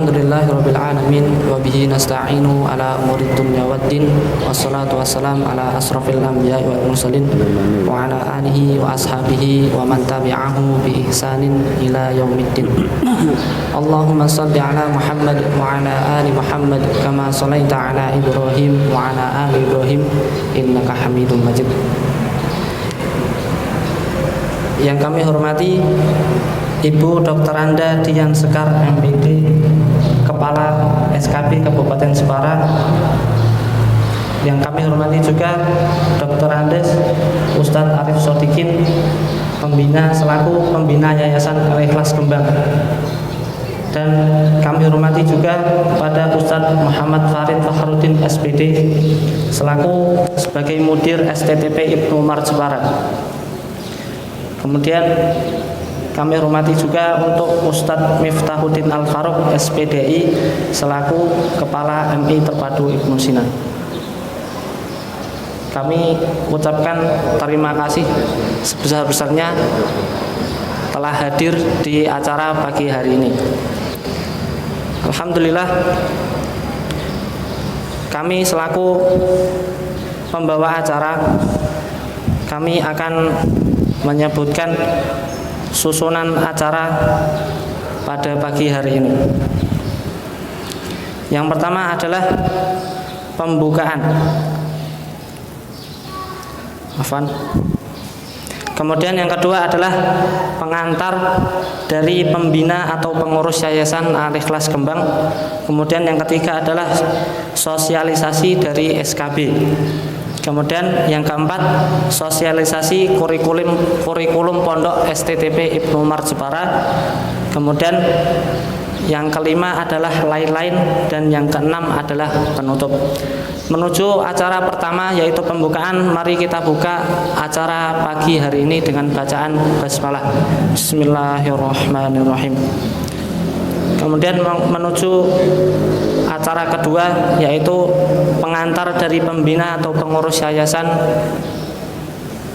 Alhamdulillahirabbil alamin wa bihi nasta'inu ala umurid dunya waddin wassalatu wassalam ala asrofil anbiya'i wal mursalin wa ala alihi wa ashabihi wa man tabi'ahu bi ihsanin ila yaumiddin. Allahumma shalli ala Muhammad wa ala ali Muhammad kama shallaita ala Ibrahim wa ala ali Ibrahim innaka Hamidum Majid. Yang kami hormati Ibu Dr. Anda Dian Sekar MPD, Kepala SKB Kabupaten Jepara. Yang kami hormati juga Dr. Andes Ustadz Arif Sodikin, selaku pembina Yayasan Al-Ikhlas Kembang. Dan kami hormati juga pada Ustadz Muhammad Farid Fakhruddin SPD, selaku sebagai Mudir STTP Ibnu Umar Jepara. Kemudian kami hormati juga untuk Ustadz Miftahuddin Al-Faruq SPDI, selaku Kepala MI Terpadu Ibnu Sina. Kami ucapkan terima kasih sebesar-besarnya telah hadir di acara pagi hari ini. Alhamdulillah, kami selaku pembawa acara, kami akan menyebutkan susunan acara pada pagi hari ini. Yang pertama adalah pembukaan. Kemudian yang kedua adalah pengantar dari pembina atau pengurus Yayasan Al-Ikhlas Kembang. Kemudian yang ketiga adalah sosialisasi dari SKB. Kemudian yang keempat, sosialisasi kurikulum pondok STTP Ibnu Umar Jepara. Kemudian yang kelima adalah lain-lain, dan yang keenam adalah penutup. Menuju acara pertama yaitu pembukaan, mari kita buka acara pagi hari ini dengan bacaan basmalah. Bismillahirrahmanirrahim. Kemudian menuju acara kedua yaitu pengantar dari pembina atau pengurus Yayasan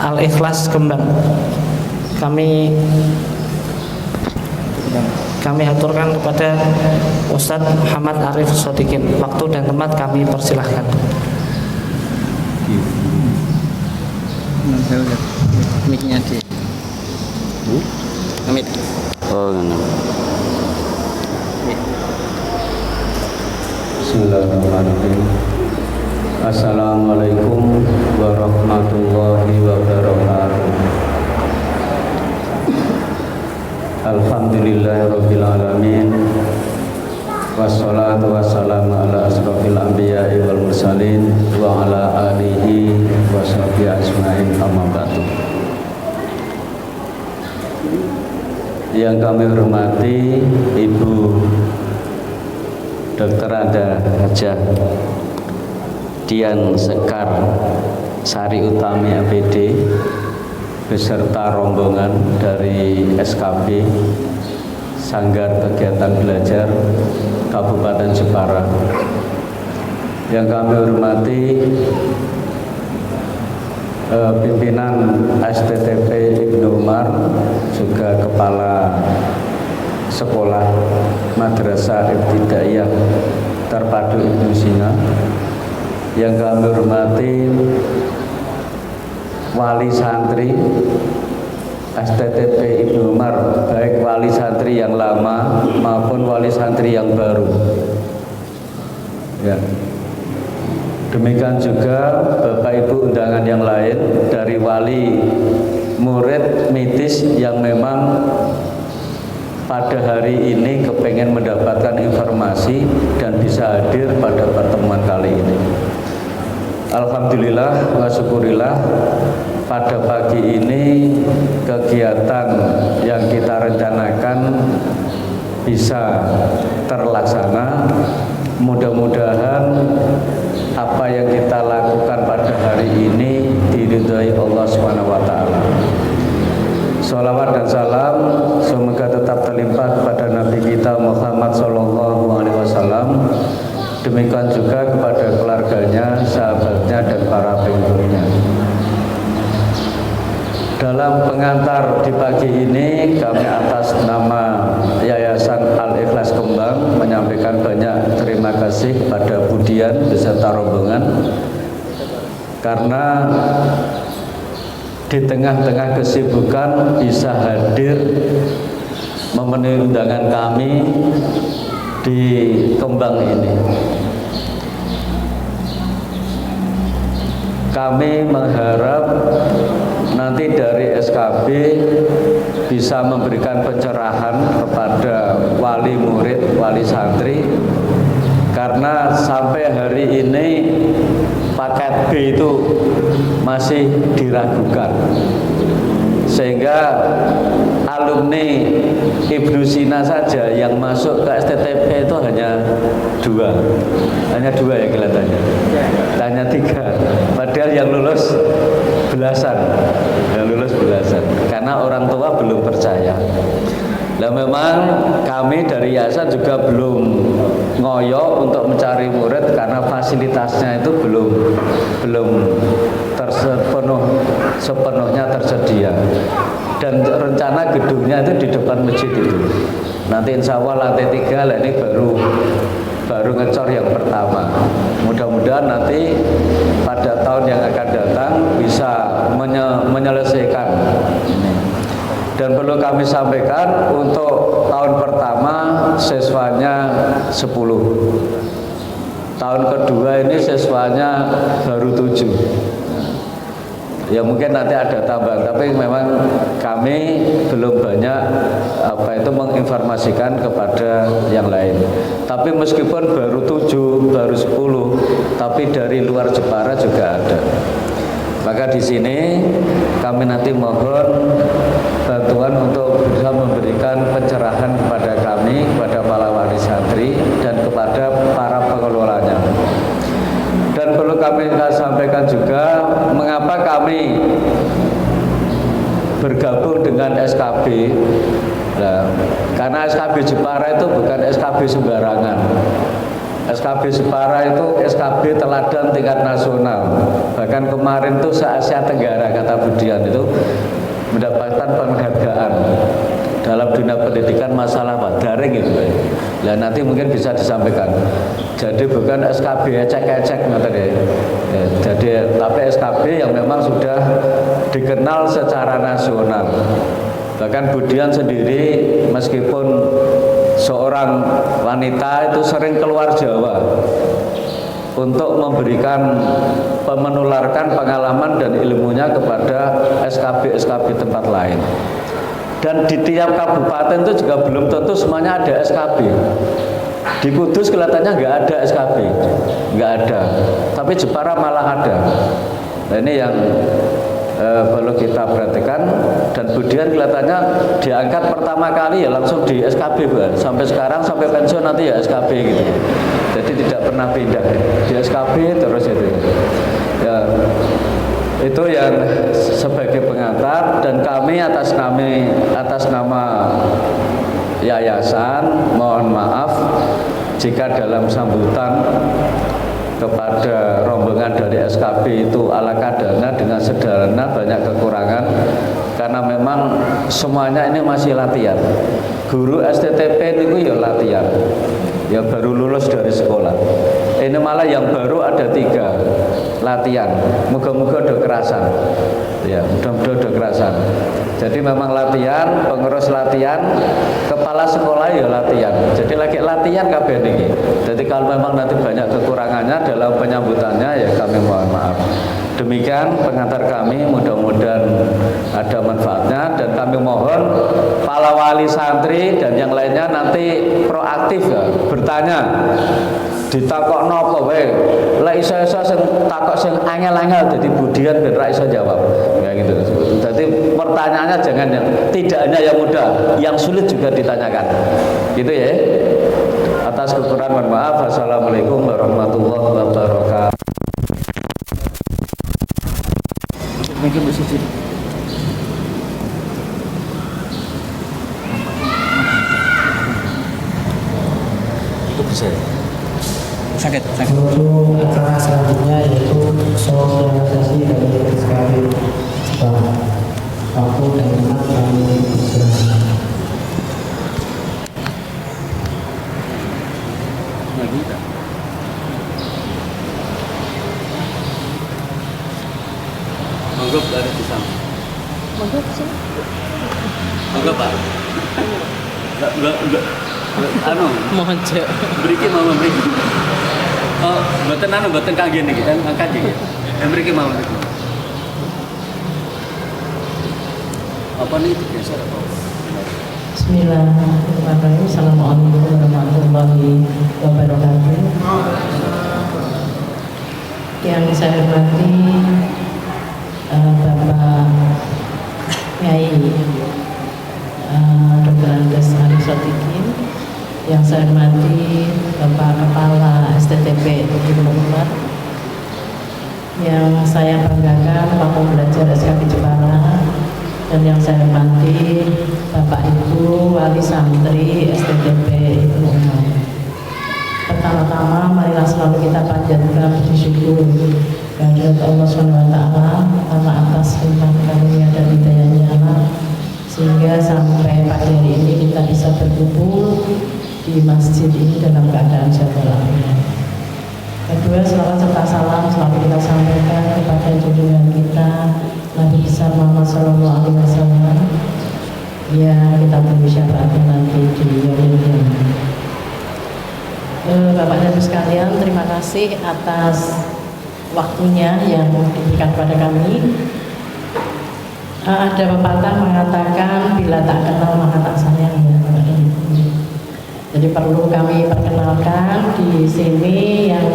Al-Ikhlas Kembang. Kami aturkan kepada Ustadz Muhammad Arif Sodikin. Waktu dan tempat kami persilahkan. Miknya di Amit. Oh, enggak. Bismillahirrahmanirrahim. Assalamualaikum warahmatullahi wabarakatuh. Alhamdulillahirabbil alamin. Wassalatu wassalamu ala asrofil anbiya'i wal mursalin wa ala alihi wa sahbihi ajmain, amma ba'du. Yang kami hormati Ibu Dr. Anda Hajah Dian Sekar Sari Utami APD beserta rombongan dari SKB Sanggar Kegiatan Belajar Kabupaten Jepara. Yang kami hormati pimpinan STTP Ibnu Umar, juga Kepala Sekolah Madrasah Ibtidaiyah Terpadu Ibnu Sina. Yang kami hormati wali santri STTP Ibnu Umar, baik wali santri yang lama maupun wali santri yang baru. Ya. Demikian juga Bapak Ibu undangan yang lain dari wali murid mitis yang memang pada hari ini kepengen mendapatkan informasi dan bisa hadir pada pertemuan kali ini. Alhamdulillah wa syukurillah, pada pagi ini kegiatan yang kita rencanakan bisa terlaksana. Mudah-mudahan apa yang kita lakukan pada hari ini diridhai Allah Subhanahu wa taala. Sholawat dan salam semoga tetap terlimpah pada Nabi kita Muhammad sallallahu alaihi wasallam. Demikian juga kepada keluarganya, sahabatnya, dan para pengikutnya. Dalam pengantar di pagi ini, kami atas nama Yayasan Al-Ikhlas Kembang menyampaikan karena di tengah-tengah kesibukan bisa hadir memenuhi undangan kami di Kembang ini. Kami mengharap nanti dari SKB bisa memberikan pencerahan kepada wali murid, wali santri, karena sampai hari ini paket B itu masih diragukan, sehingga alumni Ibnu Sina saja yang masuk ke STTP itu hanya dua ya kelihatannya, hanya 3, padahal yang lulus belasan, karena orang tua belum percaya. Nah, memang kami dari yayasan juga belum ngoyo untuk mencari murid karena fasilitasnya itu belum sepenuhnya tersedia. Dan rencana gedungnya itu di depan masjid itu. Nanti insya Allah lantai 3 lah, ini baru ngecor yang pertama. Mudah-mudahan nanti pada tahun yang akan datang bisa menyelesaikan ini. Dan perlu kami sampaikan, untuk tahun pertama siswanya 10. Tahun kedua ini siswanya baru 7. Ya mungkin nanti ada tambahan, tapi memang kami belum banyak menginformasikan kepada yang lain. Tapi meskipun baru 7, baru 10, tapi dari luar Jepara juga ada. Maka di sini kami nanti mohon bantuan untuk bisa memberikan pencerahan kepada kami, kepada para wali santri dan kepada para pengelolanya. Dan perlu kami sampaikan juga mengapa kami bergabung dengan SKB. Nah, karena SKB Jepara itu bukan SKB sembarangan. SKB Jepara itu SKB teladan tingkat nasional. Bahkan kemarin tuh se-Asia Tenggara, kata Budian, itu mendapatkan penghargaan dalam dunia pendidikan masalah daring itu. Nah, nanti mungkin bisa disampaikan. Jadi bukan SKB ecek-ecek jadi tapi SKB yang memang sudah dikenal secara nasional. Bahkan Budian sendiri meskipun seorang wanita itu sering keluar Jawa untuk memberikan menularkan pengalaman dan ilmunya kepada SKB tempat lain. Dan di tiap kabupaten itu juga belum tentu semuanya ada SKB. Di Kudus kelihatannya nggak ada SKB, nggak ada. Tapi Jepara malah ada. Nah, ini yang perlu kita perhatikan. Dan Budian kelihatannya diangkat pertama kali ya langsung di SKB, sampai sekarang sampai pensiun nanti ya SKB gitu. Jadi tidak pernah pindah di SKB terus itu. Ya, itu yang sebagai pengantar. Dan kami atas nama yayasan mohon maaf jika dalam sambutan kepada rombongan dari SKB itu ala kadarnya dengan sederhana, banyak kekurangan karena memang semuanya ini masih latihan. Guru STTP itu ya latihan, ya baru lulus dari sekolah. Ini malah yang baru ada 3 latihan. Moga-moga udah kerasan, ya mudah-mudahan udah kerasan. Jadi memang latihan, pengurus latihan, kepala sekolah ya latihan. Jadi lagi latihan kabeh niki. Jadi kalau memang nanti banyak kekurangannya dalam penyambutannya ya kami mohon maaf. Demikian pengantar kami, mudah-mudahan ada manfaatnya. Dan kami mohon para wali santri dan yang lainnya nanti proaktif ya, bertanya. Ditakok nopo wae. Lek iso sing takok sing angel-angel dadi Budian ben ra iso jawab. Ya gitu. Jadi pertanyaannya jangan yang tidak hanya yang mudah, yang sulit juga ditanyakan. Gitu ya. Atas kekurangan mohon maaf. Assalamualaikum warahmatullahi wabarakatuh. Itu bisa. Sakit. Untuk acara selanjutnya yaitu sosialisasi dari SKB Jepara. Waktu dan tempat kami persilakan. enggak anu Mojo. mriki mau mriki. Oh, mboten kangge niki, angkat iki. Mriki mau mriki. Apa nih geser apa? Bismillahirrahmanirrahim. Assalamualaikum warahmatullahi wabarakatuh. Yang saya hormati Bapak Nyai Dr. Andes Ari Sotikin, yang saya hormati Bapak Kepala STTP Ibnu Umar, yang saya banggakan Pak Pembelajar SKP Jepara, dan yang saya hormati Bapak Ibu Wali Santri STTP Ibnu Umar. Pertama-tama marilah selalu kita panjatkan puji syukur kehadirat Allah SWT karena atas limpah karunia dan hidayahnya, sehingga sampai pada hari ini kita bisa berkumpul di masjid ini dalam keadaan sehat walafiat. Kedua, selawat serta salam selalu kita sampaikan kepada junjungan kita Nabi besar Muhammad SAW, yang kita tunggu syafaatnya nanti di yaumil qiyamah. Bapak dan Ibu sekalian, terima kasih atas waktunya yang diberikan kepada kami. Ada pepatah mengatakan bila tak kenal maka tak sayang, ya Bapak dan Ibu. Jadi perlu kami perkenalkan di sini yang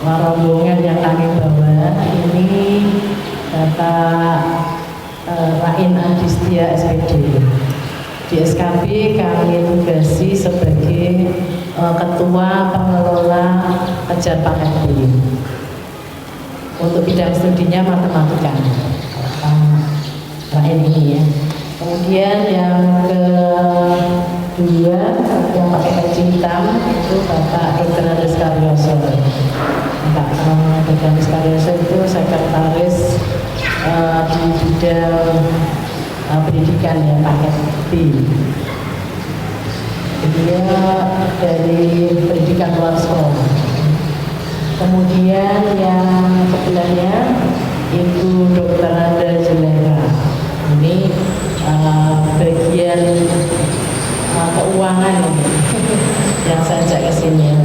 rombongan yang kami bawa ini Bapak Rain Adistia SPD. Di SKB kami tugasi sebagai Ketua Pengelola Kejar Paket B. Untuk bidang studinya matematika. Rain ini ya. Kemudian yang kedua yang pakai baju hitam itu Bapak Dr. Andes Karyoso. Bapak Dr. Andes Karyoso itu sekretaris di bidang pendidikan ya, paket B. Dia dari pendidikan luar sekolah. Kemudian yang sebelahnya itu Dr. Anda Jelera. Ini bagian keuangan yang saya ajak ke sini.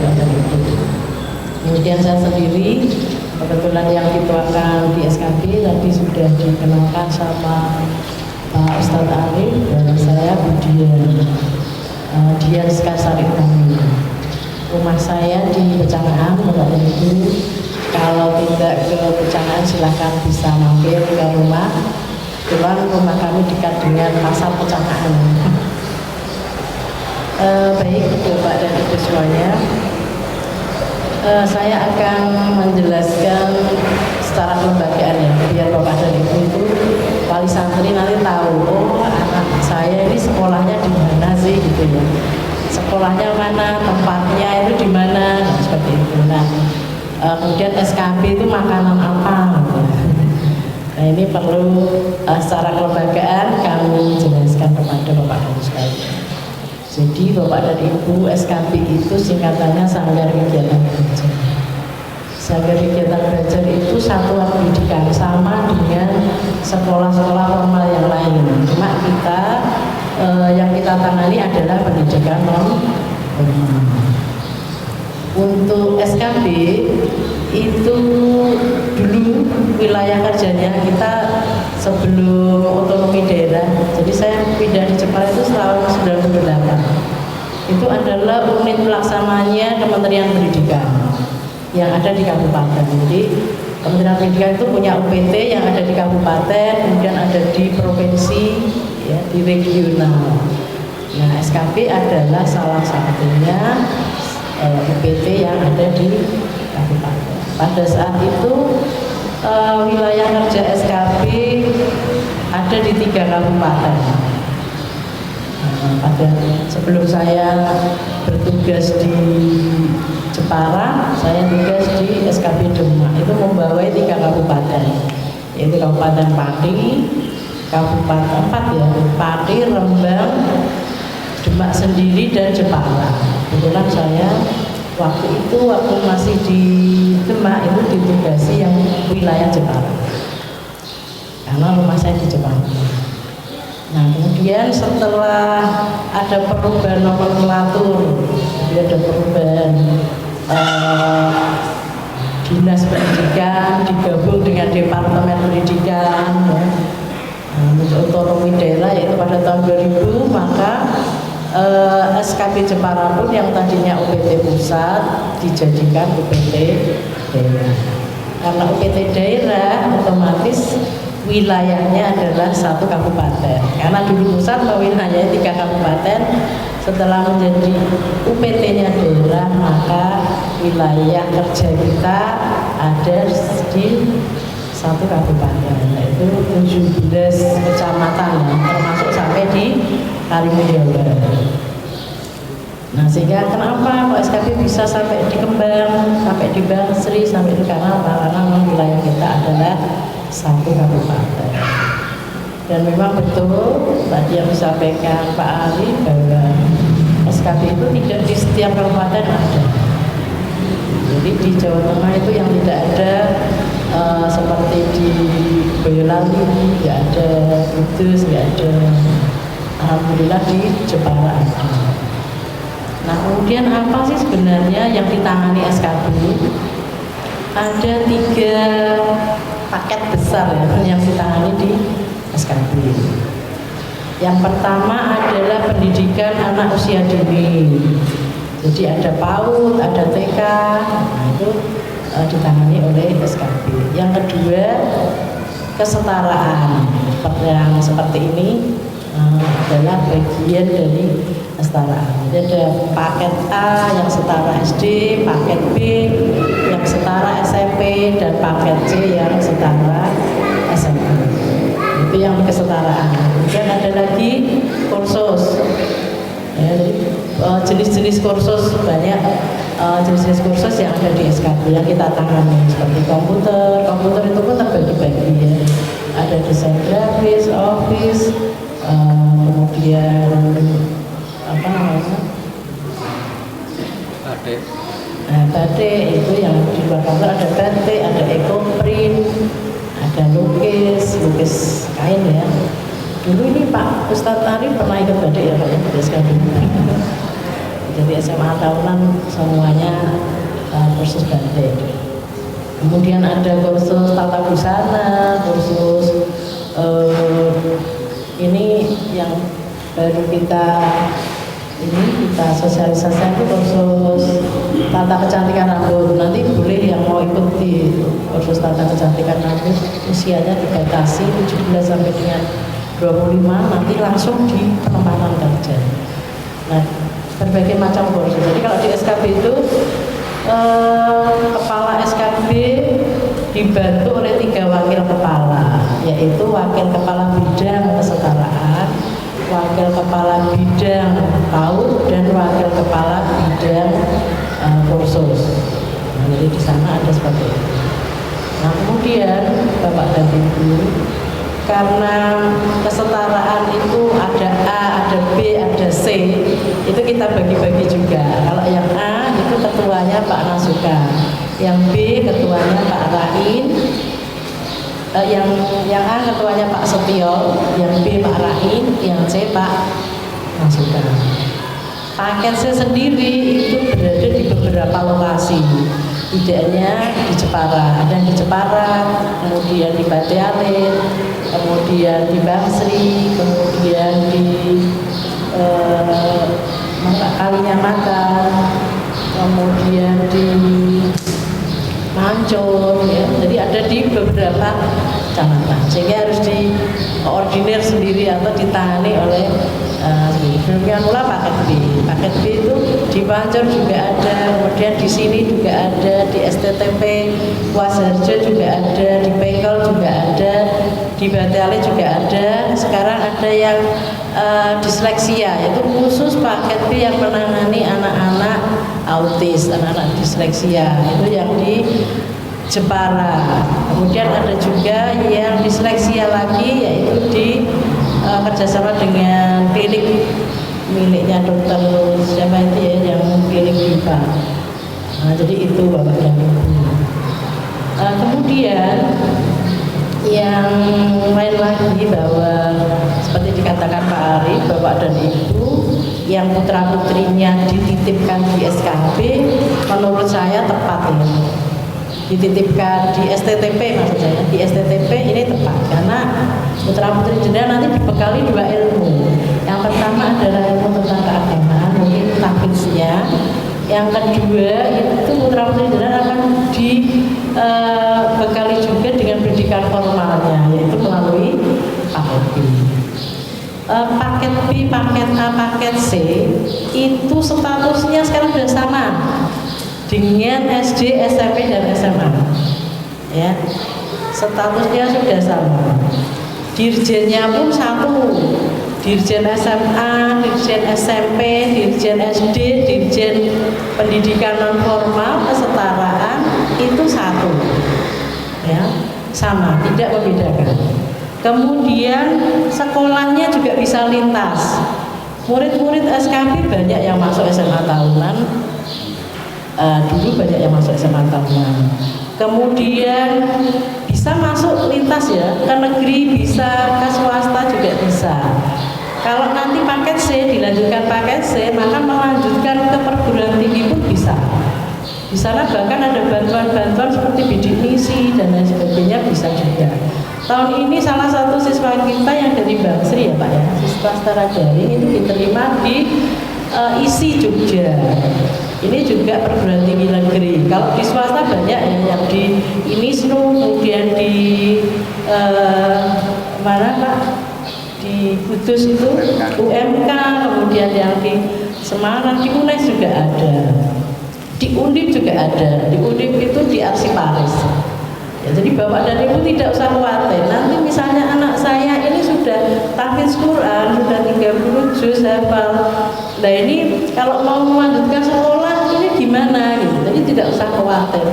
Kemudian saya sendiri kebetulan yang dituakan di SKB tadi sudah dikenalkan sama Pak Ustadz Arif, dan saya Budian Dian Skasari Utami. Rumah saya di Pecangaan, Bapak dan Ibu. Kalau tidak ke Pecangaan silahkan bisa mampir ke rumah. Kebetulan rumah kami dekat dengan pasar Pecangaan. Baik Bapak dan Ibu semuanya, saya akan menjelaskan secara kelembagaan ya, biar Bapak dan Ibu itu wali santri nanti tahu, oh anak saya ini sekolahnya di mana sih gitu ya, sekolahnya mana, tempatnya itu di mana, nah, seperti itu. Nah, kemudian SKB itu makanan apa gitu. Nah ini perlu secara kelembagaan kami jelaskan kepada Bapak dan Ibu sekalian. Jadi Bapak dan Ibu, SKB itu singkatannya Sanggar Kegiatan Belajar. Sanggar Kegiatan Belajar itu satuan pendidikan sama dengan sekolah-sekolah formal yang lain. Cuma kita yang kita tangani adalah pendidikan non formal. Untuk SKB itu dulu wilayah kerjanya kita sebelum otonomi daerah. Jadi saya pindah di Jepara itu tahun 98. Itu adalah unit pelaksananya Kementerian Pendidikan yang ada di kabupaten. Jadi Kementerian Pendidikan itu punya UPT yang ada di kabupaten, kemudian ada di provinsi, ya, di regional. Nah, SKB adalah salah satunya UPT yang ada di kabupaten. Pada saat itu wilayah kerja SKB ada di 3 kabupaten. Pada sebelum saya bertugas di Jepara, saya tugas di SKB Demak. Itu membawai 3 kabupaten, yaitu Kabupaten Pati, Kabupaten 4 ya, Pati, Rembang, Demak sendiri dan Jepara. Kebetulan saya waktu masih di Demak itu ditugasi yang wilayah Jepara, karena rumah saya di Jepara. Nah, kemudian setelah ada perubahan nomenklatur, jadi ada perubahan dinas pendidikan digabung dengan departemen pendidikan, ya. Untuk otonomi daerah, yaitu pada tahun 2000, maka SKB Jepara pun yang tadinya UPT pusat dijadikan UPT daerah. Karena UPT daerah otomatis wilayahnya adalah satu kabupaten. Karena dulu pusat wilayahnya 3 kabupaten, setelah menjadi UPT-nya daerah, maka wilayah kerja kita ada di satu kabupaten, yaitu 17 kecamatan, termasuk sampai di Kalimantan. Nah, sehingga kenapa kok SKB bisa sampai di Kembang, sampai di Bangsri, sampai di Karena wilayah kita adalah satu kabupaten. Dan memang betul tadi yang disampaikan Pak Ali bahwa SKB itu tidak di setiap kabupaten ada. Jadi di Jawa Tengah itu yang tidak ada seperti di Boyolali nggak ada, Kudus nggak ada, alhamdulillah di Jepara ada. Nah, kemudian apa sih sebenarnya yang ditangani SKB? Ada 3 paket besar ya yang ditangani di SKB. Yang pertama adalah pendidikan anak usia dini. Jadi ada PAUD, ada TK, nah itu ditangani oleh SKB. Yang kedua, kesetaraan. Seperti ini adalah bagian dari kesetaraan. Jadi ada paket A yang setara SD, paket B yang setara SMP, dan paket C yang setara SMA. Itu yang kesetaraan. Kemudian ada lagi kursus. Ya, jenis-jenis kursus banyak, jenis-jenis kursus yang ada di SKB yang kita tangani, seperti komputer itu pun terbagi-bagi ya. Ada desain grafis, office, kemudian apa namanya? Batik itu yang di luar kantor, ada batik, ada ekoprint, ada lukis kain ya. Dulu ini Pak Ustadz Arif pernah ikut batik ya Pak ya, di SKB. Jadi SMA tahunan semuanya kursus batik. Kemudian ada kursus tata busana, kursus ini yang baru kita sosialisasikan itu kursus tata kecantikan rambut. Nanti boleh yang mau ikuti kursus tata kecantikan rambut, usianya dibatasi 17 sampai dengan 25, nanti langsung di penempatan kerja. Nah, berbagai macam kursus. Jadi kalau di SKB itu kepala SKB dibantu oleh 3 wakil kepala, yaitu wakil kepala bidang kesetaraan, wakil kepala bidang PAUD, dan wakil kepala bidang kursus. Nah, jadi di sana ada seperti itu. Nah, kemudian Bapak dan Ibu, karena kesetaraan itu ada A, ada B, ada C, itu kita bagi-bagi juga. Kalau yang A itu ketuanya Pak Nasuka, yang B ketuanya Pak Rain, yang A ketuanya Pak Setio, yang B Pak Rain, yang C Pak Nasuka. Paket C sendiri itu berada di beberapa lokasi. Tidak hanya di Jepara, ada di Jepara, kemudian di Bate Alit, kemudian di Bangsri, kemudian di Kalinyamatan, kemudian di Mancur, ya. Jadi ada di beberapa kecamatan, sehingga harus dikoordinir sendiri atau ditangani oleh demikian pula paket B. Paket B itu di Mancur juga ada, kemudian di sini juga ada, di STTP Wasarjo juga ada, di Pengkol juga ada, di Bate Alit juga ada. Sekarang ada yang disleksia, yaitu khusus paket B yang menangani anak-anak autis, anak-anak disleksia, itu yang di Jepara. Kemudian ada juga yang disleksia lagi, yaitu di kerjasama dengan klinik miliknya dokter siapa itu ya, yang klinik BIPA. Nah, jadi itu Bapak dan Ibu. Kemudian yang lain lagi bahwa seperti dikatakan Pak Ari, Bapak dan Ibu yang putra-putrinya dititipkan di SKB, menurut saya tepat ini. Dititipkan di STTP, maksud saya di STTP ini tepat karena putra-putri jenengan nanti dibekali 2 ilmu. Yang pertama adalah ilmu tentang keagamaan, mungkin tahfidznya. Yang kedua itu putra-putri jenengan akan dibekali juga dengan pendidikan formalnya, yaitu melalui paket B. Paket B, paket A, paket C itu statusnya sekarang sudah sama dengan SD, SMP, dan SMA. Ya, statusnya sudah sama. Dirjennya pun satu. Dirjen SMA, Dirjen SMP, Dirjen SD, Dirjen Pendidikan non formal, kesetaraan itu satu. Ya, sama, tidak membedakan. Kemudian sekolahnya juga bisa lintas. Murid-murid SKB banyak yang masuk SMA tahunan. Dulu banyak yang masuk SMA tahunan. Kemudian bisa masuk lintas ya, ke negeri bisa, ke swasta juga bisa. Kalau nanti paket C, dilanjutkan paket C, maka melanjutkan ke perguruan tinggi pun bisa. Di sana bahkan ada bantuan-bantuan seperti bidik misi dan lain sebagainya bisa juga. Tahun ini salah satu siswa kita yang dari Bangsri ya Pak ya, siswa setara daring itu diterima di ISI Jogja. Ini juga perguruan tinggi negeri. Kalau di swasta banyak yang di INISNU, kemudian di mana Pak? Di Kudus itu UMK, kemudian yang di Semarang, di UNES juga ada. Di Undip juga ada. Di Undip itu di Arsiparis. Ya, jadi Bapak dan Ibu tidak usah khawatir. Nanti misalnya anak saya ini sudah tahfidz Quran, sudah 30 juz hafal. Nah ini kalau mau melanjutkan sekolah ini gimana gitu. Jadi tidak usah khawatir.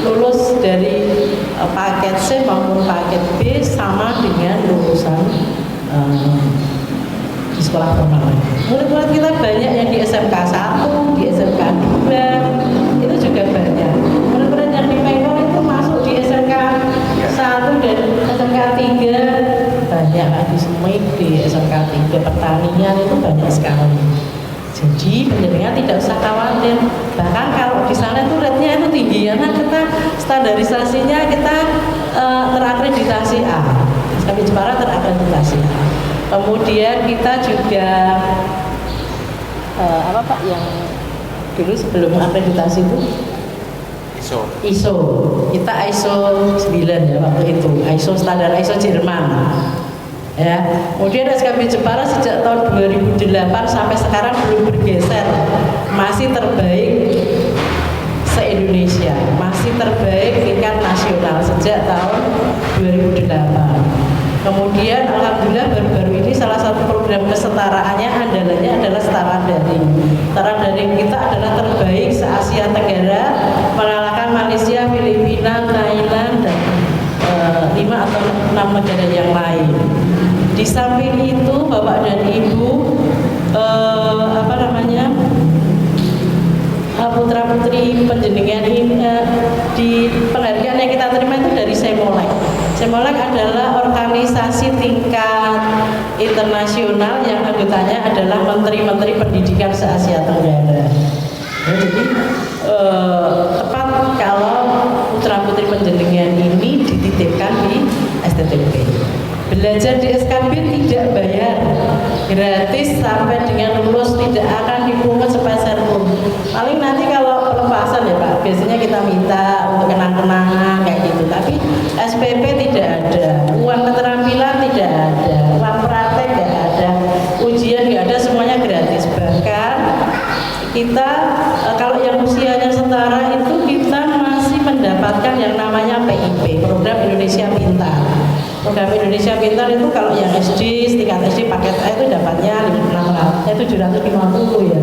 Lulus dari paket C maupun paket B sama dengan lulusan di sekolah formal. Murid-murid kita banyak yang di SMK 1, di SMK 2, itu juga banyak. Murid-murid yang di Pengkong itu masuk di SMK 1 dan SMK 3 banyak, di Semik, di SMK 3 pertanian itu banyak sekali. Jadi penjenengan tidak usah khawatir. Bahkan kalau di sana itu rate-nya itu tinggi karena kita standarisasinya kita terakreditasi A. SKB Jepara terakreditasi A. Kemudian kita juga apa Pak yang dulu sebelum akreditasi itu ISO. Kita ISO 9 ya waktu itu. ISO standar ISO Jerman. Ya, kemudian SKB Jepara sejak tahun 2008 sampai sekarang belum bergeser, masih terbaik se-Indonesia, masih terbaik tingkat nasional sejak tahun 2008. Kemudian alhamdulillah baru-baru ini salah satu program kesetaraannya andalannya adalah setara daring. Setara daring kita adalah terbaik se-Asia Tenggara, mengalahkan Malaysia, Filipina, Thailand dan 5 atau 6 negara yang lain. Di samping itu Bapak dan Ibu putra-putri penjenengan ini di penghargaan yang kita terima itu dari Semolek. Semolek adalah organisasi tingkat internasional yang anggotanya adalah menteri-menteri pendidikan se-Asia Tenggara. Ya, jadi tepat kalau putra-putri penjenengan ini dititipkan di STTP. Belajar di SKB tidak bayar, gratis sampai dengan lulus, tidak akan dipungut sepeser pun. Paling nanti kalau pelepasan ya Pak, biasanya kita minta untuk kenang-kenangan kayak gitu. Tapi SPP tidak ada, uang keterampilan tidak ada, uang praktek tidak ada, ujian tidak ada, semuanya gratis. Bahkan kita kalau yang usianya setara itu kita masih mendapatkan yang namanya PIP, Program Indonesia Pintar. Program Indonesia Pintar itu kalau yang SD, tingkat SD paket A itu dapatnya 750 ya.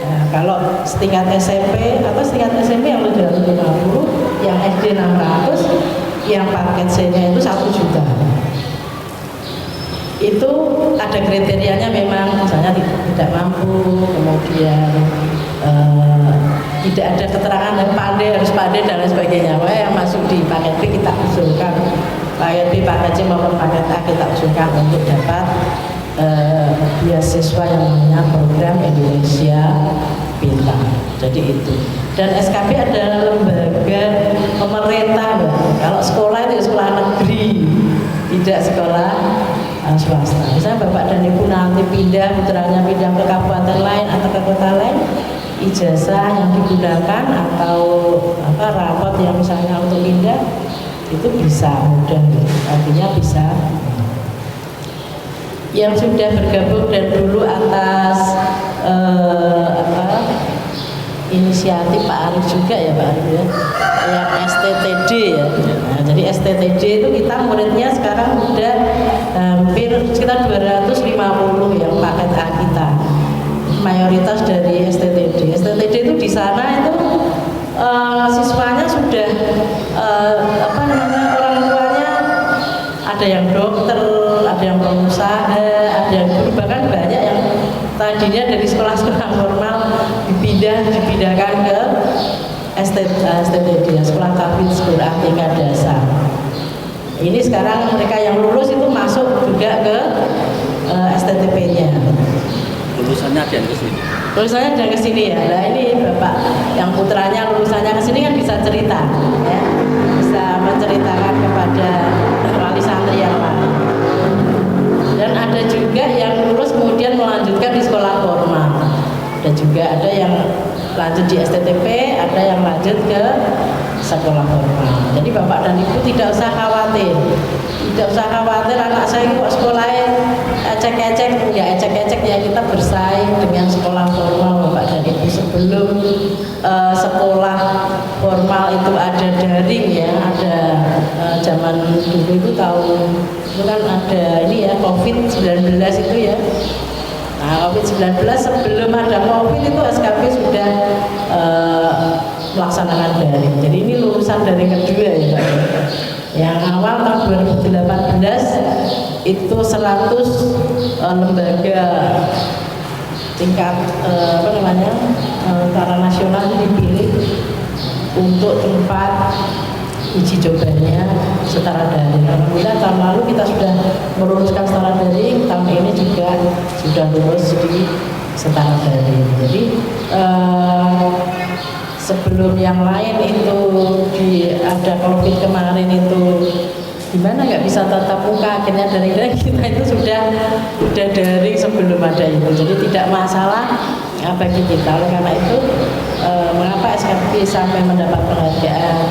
Nah, kalau setingkat SMP atau setingkat SMP yang 750, yang SD 600, yang paket C-nya itu 1 juta. Itu ada kriterianya memang, misalnya tidak mampu, kemudian tidak ada keterangan dan pandai, harus pandai dan lain sebagainya. Wah, yang masuk di paket B kita usulkan paket B, paket C maupun paket A kita usulkan untuk dapat beasiswa yang namanya program Indonesia Pintar. Jadi itu. Dan SKP adalah lembaga pemerintah, Mbak. Kalau sekolah itu sekolah negeri, tidak sekolah swasta. Misalnya Bapak dan Ibu nanti putranya pindah ke kabupaten lain atau ke kota lain, ijazah yang digunakan atau rapot yang misalnya untuk pindah itu bisa mudah, artinya bisa. Yang sudah bergabung dan dulu atas inisiatif Pak Arif juga ya Pak Arif ya, yang STTD ya. Nah, jadi STTD itu kita muridnya sekarang udah hampir sekitar 250 yang paket A kita, mayoritas dari STTD. STTD itu di sana itu siswanya sudah orang tuanya ada yang dokter, ada yang pengusaha, ada yang guru, bahkan banyak yang tadinya dari sekolah-sekolah formal dipindahkan ke STTD, sekolah tafidz Quran tingkat dasar. Ini sekarang mereka yang lulus itu masuk juga ke STTP-nya. Lulusannya ada yang ke sini. Lulusannya ada ke sini ya. Nah ini Bapak yang putranya lulusannya ke sini kan bisa cerita, ya, bisa menceritakan kepada wali santri yang lain. Dan ada juga yang lulus kemudian melanjutkan di sekolah formal. Dan juga ada yang lanjut di STTP, ada yang lanjut ke sekolah formal. Jadi Bapak dan Ibu tidak usah khawatir. Tidak usah khawatir anak saya kok sekolahnya ecek-ecek, ya ecek-ecek ya, kita bersaing dengan sekolah formal Bapak dan Ibu. Sebelum sekolah formal itu ada daring ya, ada zaman dulu itu tahun itu kan ada ini ya COVID-19 itu ya. Nah COVID-19 sebelum ada COVID itu SKP sudah melaksanakan daring. Jadi ini lulusan dari kedua ya Pak. Yang awal tahun 2018 itu 100 lembaga tingkat antara nasional dipilih untuk tempat uji cobanya setara daring. Alhamdulillah tahun lalu kita sudah meluluskan setara daring, tahun ini juga sudah lulus di setara daring. Jadi sebelum yang lain itu ada COVID kemarin itu gimana nggak bisa tatap muka, akhirnya daring-daring, kita itu sudah daring sebelum ada itu. Jadi tidak masalah bagi kita. Oleh karena itu mengapa SKP sampai mendapat penghargaan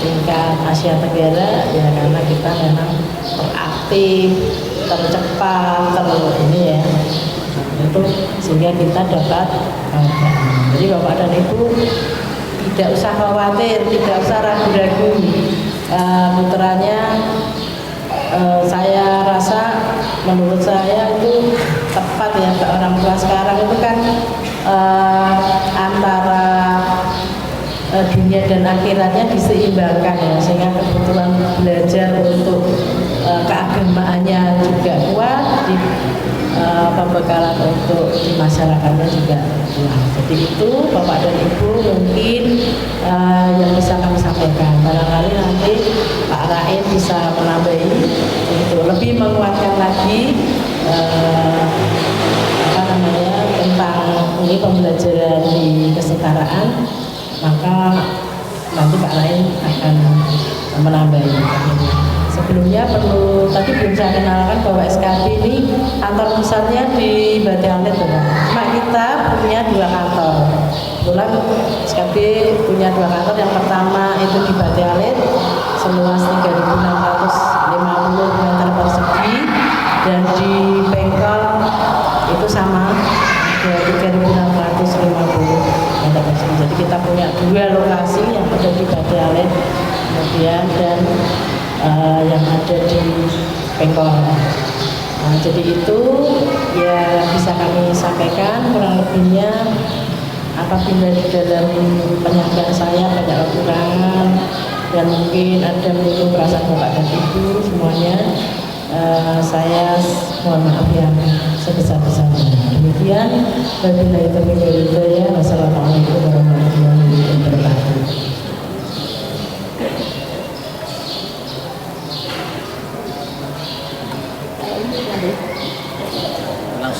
tingkat Asia Tenggara ya, karena kita memang teraktif, tercepat, ini ya, itu sehingga kita dapat penghargaan. Jadi Bapak dan Ibu tidak usah khawatir, tidak usah ragu-ragu. Putranya saya rasa, menurut saya itu tepat ya, orang tua sekarang itu kan antara dunia dan akhiratnya diseimbangkan ya, sehingga kebutuhan belajar untuk keagamaannya juga kuat, pembekalan untuk di masyarakatnya juga kuat. Jadi itu Bapak dan Ibu mungkin yang bisa kami sampaikan. Barangkali nanti Pak Raid bisa menambahi untuk lebih menguatkan lagi tentang ini pembelajaran di kesetaraan, maka nanti Pak Raid akan menambahi. Sebelumnya tadi belum saya kenalkan bahwa SKP ini kantor pusatnya di Bati Alit, cuma kita punya 2 kantor. Kebetulan SKP punya 2 kantor, yang pertama itu di Bati Alit seluas 3.650 meter persegi, dan di Bengkol itu sama, ada 3.650 meter persegi. Jadi kita punya 2 lokasi, yang ada di Bati Alit kemudian dan yang ada di Bengkol. Nah, jadi itu ya bisa kami sampaikan, kurang lebihnya apabila di dalam penyampaian saya banyak kekurangan dan mungkin ada menyinggung perasaan Bapak dan Ibu semuanya, saya mohon maaf yang sebesar-besarnya. Demikian, wabillahi taufiq wal hidayah. Wassalamualaikum warahmatullahi wabarakatuh.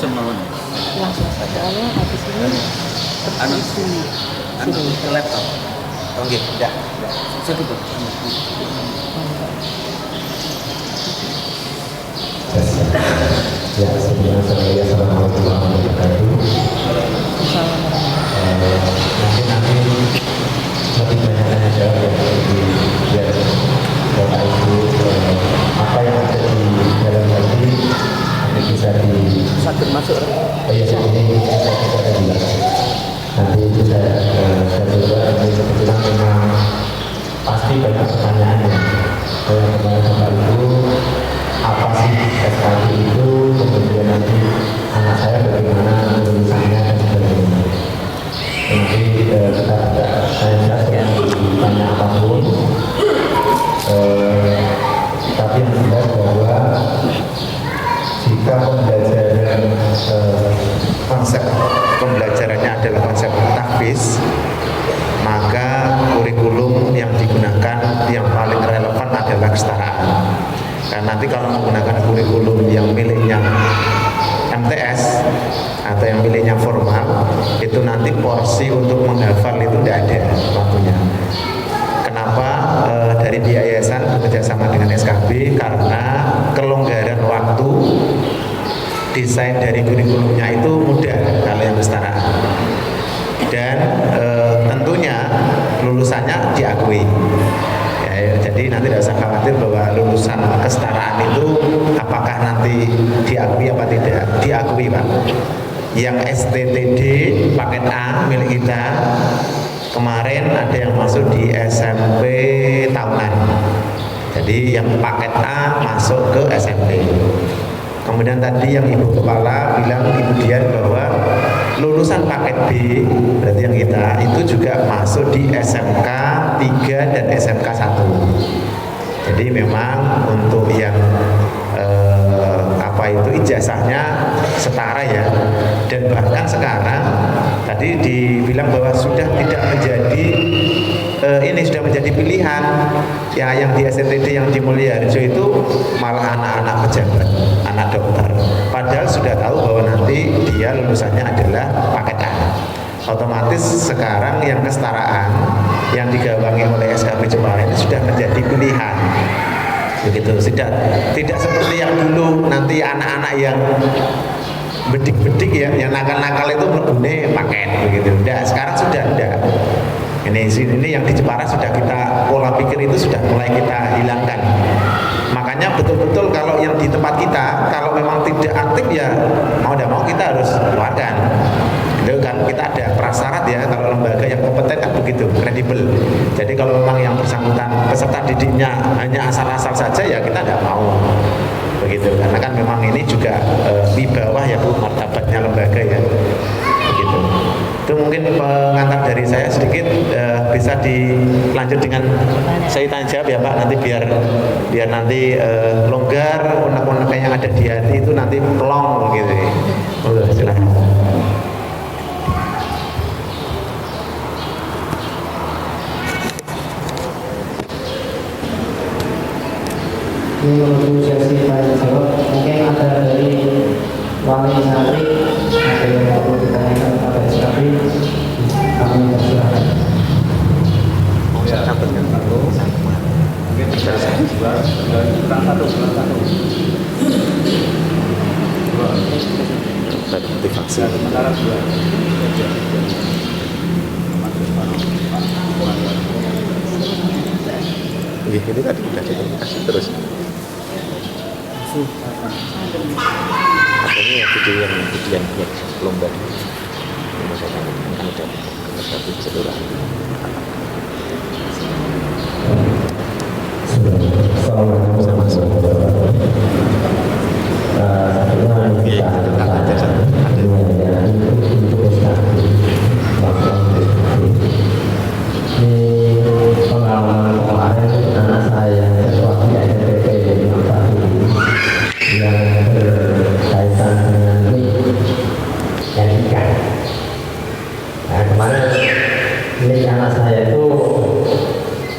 langsung mawon. Langsung saja habis ini Anu sini. ke laptop. Oke, udah. Cukup. Ya, sebelumnya saya assalamualaikum warahmatullahi wabarakatuh. Nanti lebih banyak tanya jawab ya, biar Bapak Ibu apa yang ada di dalam hati nanti bisa di Sakit masuk. oh iya ini saya juga bilang nanti itu saya coba nanti kebetulan memang pasti banyak pertanyaannya. Saya kemarin Bapak Ibu apa sih SKB itu, kemudian nanti anak saya bagaimana lulusannya dan sebagainya. Nanti kita saya jelaskan ditanya apapun, tapi yang jelas bahwa jika pembelajaran Konsep pembelajarannya adalah konsep tahfiz, maka kurikulum yang digunakan yang paling relevan adalah kesetaraan. Dan nanti kalau menggunakan kurikulum yang miliknya MTS atau yang miliknya formal, itu nanti porsi untuk menghafal itu tidak ada waktunya. Kenapa? Dari yayasan bekerjasama dengan SKB karena kelonggaran waktu desain dari kurikulumnya itu mudah kalau yang kesetaraan. Dan tentunya lulusannya diakui. Jadi nanti tidak usah khawatir bahwa lulusan kesetaraan itu apakah nanti diakui apa tidak. Diakui Pak. Yang STTD paket A milik kita kemarin ada yang masuk di SMP tahunan. Jadi yang paket A masuk ke SMP. Kemudian tadi yang Ibu Kepala bilang Ibu Dian bahwa lulusan paket B berarti yang kita itu juga masuk di SMK 3 dan SMK 1. Jadi memang untuk yang ijazahnya setara ya. Dan bahkan sekarang tadi dibilang bahwa sudah tidak menjadi ini sudah menjadi pilihan ya, yang di SNTD yang di Mulyaharjo itu malah anak-anak pejabat, anak dokter. Padahal sudah tahu bahwa nanti dia lulusannya adalah paket A. Otomatis sekarang yang kesetaraan yang digawangi oleh SKB Jepara ini sudah menjadi pilihan. Begitu, tidak seperti yang dulu nanti anak-anak yang bedik-bedik ya, yang nakal-nakal itu melebune paket begitu. Enggak, sekarang sudah enggak. Ini yang di Jepara sudah kita, pola pikir itu sudah mulai kita hilangkan. Makanya betul-betul kalau yang di tempat kita, kalau memang tidak aktif ya mau tidak mau kita harus keluarkan. Itu kan kita ada prasyarat ya, kalau lembaga yang kompeten kan begitu, kredibel. Jadi kalau memang yang bersangkutan peserta didiknya hanya asal-asal saja ya kita tidak mau. Begitu, karena kan memang ini juga di bawah ya Bu, martabatnya lembaga ya. Begitu. Itu mungkin pengantar dari saya sedikit, bisa dilanjut dengan saya tanya jawab ya Pak, nanti biar nanti longgar, unek-unek yang ada di hati itu nanti plong gitu. Udah silakan. Ini menuju sesi tanya jawab, mungkin ada dari wali santri, ada yang perlu ditanyakan kepada SKB, kami persilakan. Mungkin bisa kurang satu. Motivasi. Sementara dua. Ini tadi udah dikomunikasi terus. Akhirnya ya video yang buat lomba di saya kan udah satu seluruh. Assalamualaikum warahmatullahi wabarakatuh. Ini pengalaman kemarin anak saya waktu SPP yang berkaitan dengan etika. Nah kemarin ini anak saya itu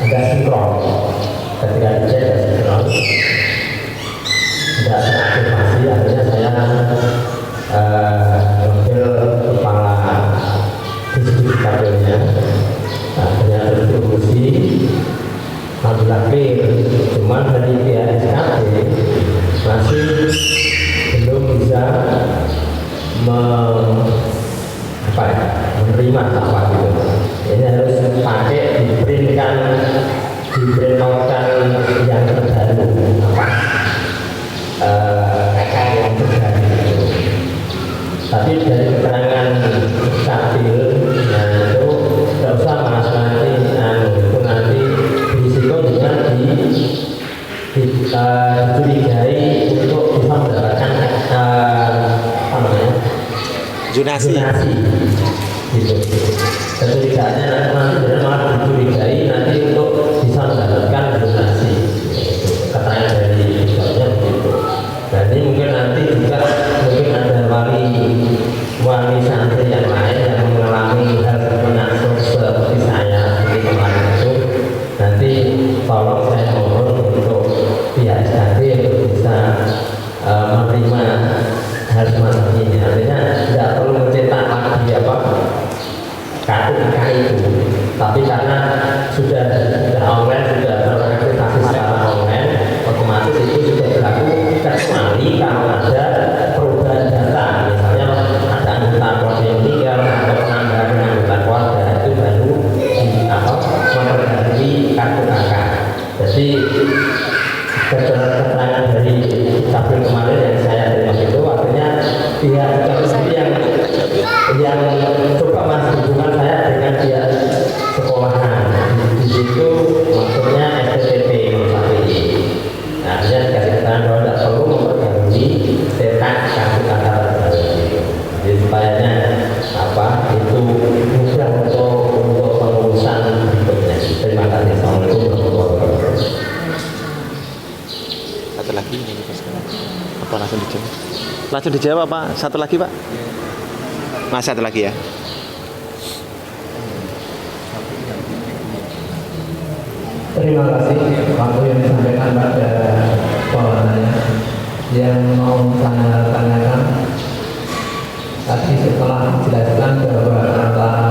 agak sinkron, ketika dicek agak sinkron, tidak teraktivasi, akhirnya saya menerima apa gitu. Ini harus pakai diberikan yang terbaru yang terbaru itu. Tapi dari keterangan stabil, nah itu tidak usah mas nanti risiko juga dicurigai untuk bisa mendapatkan Zonasi. Gitu. Keturiganya nanti benar malah dicurigai nanti untuk bisa mendapatkan zonasi. Keterangan dari misalnya begitu. Jadi mungkin nanti juga ada wali santri yang lain yang mengalami hal seperti saya di kemarin itu, nanti tolong saya mohon untuk pihak SKB untuk bisa menerima hal semacam ini. Artinya tidak perlu mencetak lagi kartu nikah itu, tapi karena sudah online, sudah teraktivasi secara online, otomatis itu sudah berlaku kecuali kalau ada perubahan data, misalnya ada anggota keluarga yang meninggal atau penambahan anggota keluarga, itu baru memperbarui kartu kakak. Jadi keterangan dari tabel kemarin yang saya terima itu artinya pihak yang coba masuk hubungan saya dengan pihak sekolahan. Di situ maksudnya SPTP ini. Nah, dia dikasih keterangan bahwa tidak perlu memperbarui cetak kartu kakak terbaru. Jadi supayanya itu mudah untuk pengurusan berikutnya. Terima kasih. Assalamualaikum warahmatullahi wabarakatuh. Satu lagi ini apa langsung dijawab? Langsung dijawab Pak. Satu lagi Pak. Mas satu lagi ya. Terima kasih waktu yang disampaikan pada penanya yang mau saya tanyakan tadi setelah menjelaskan bahwa antara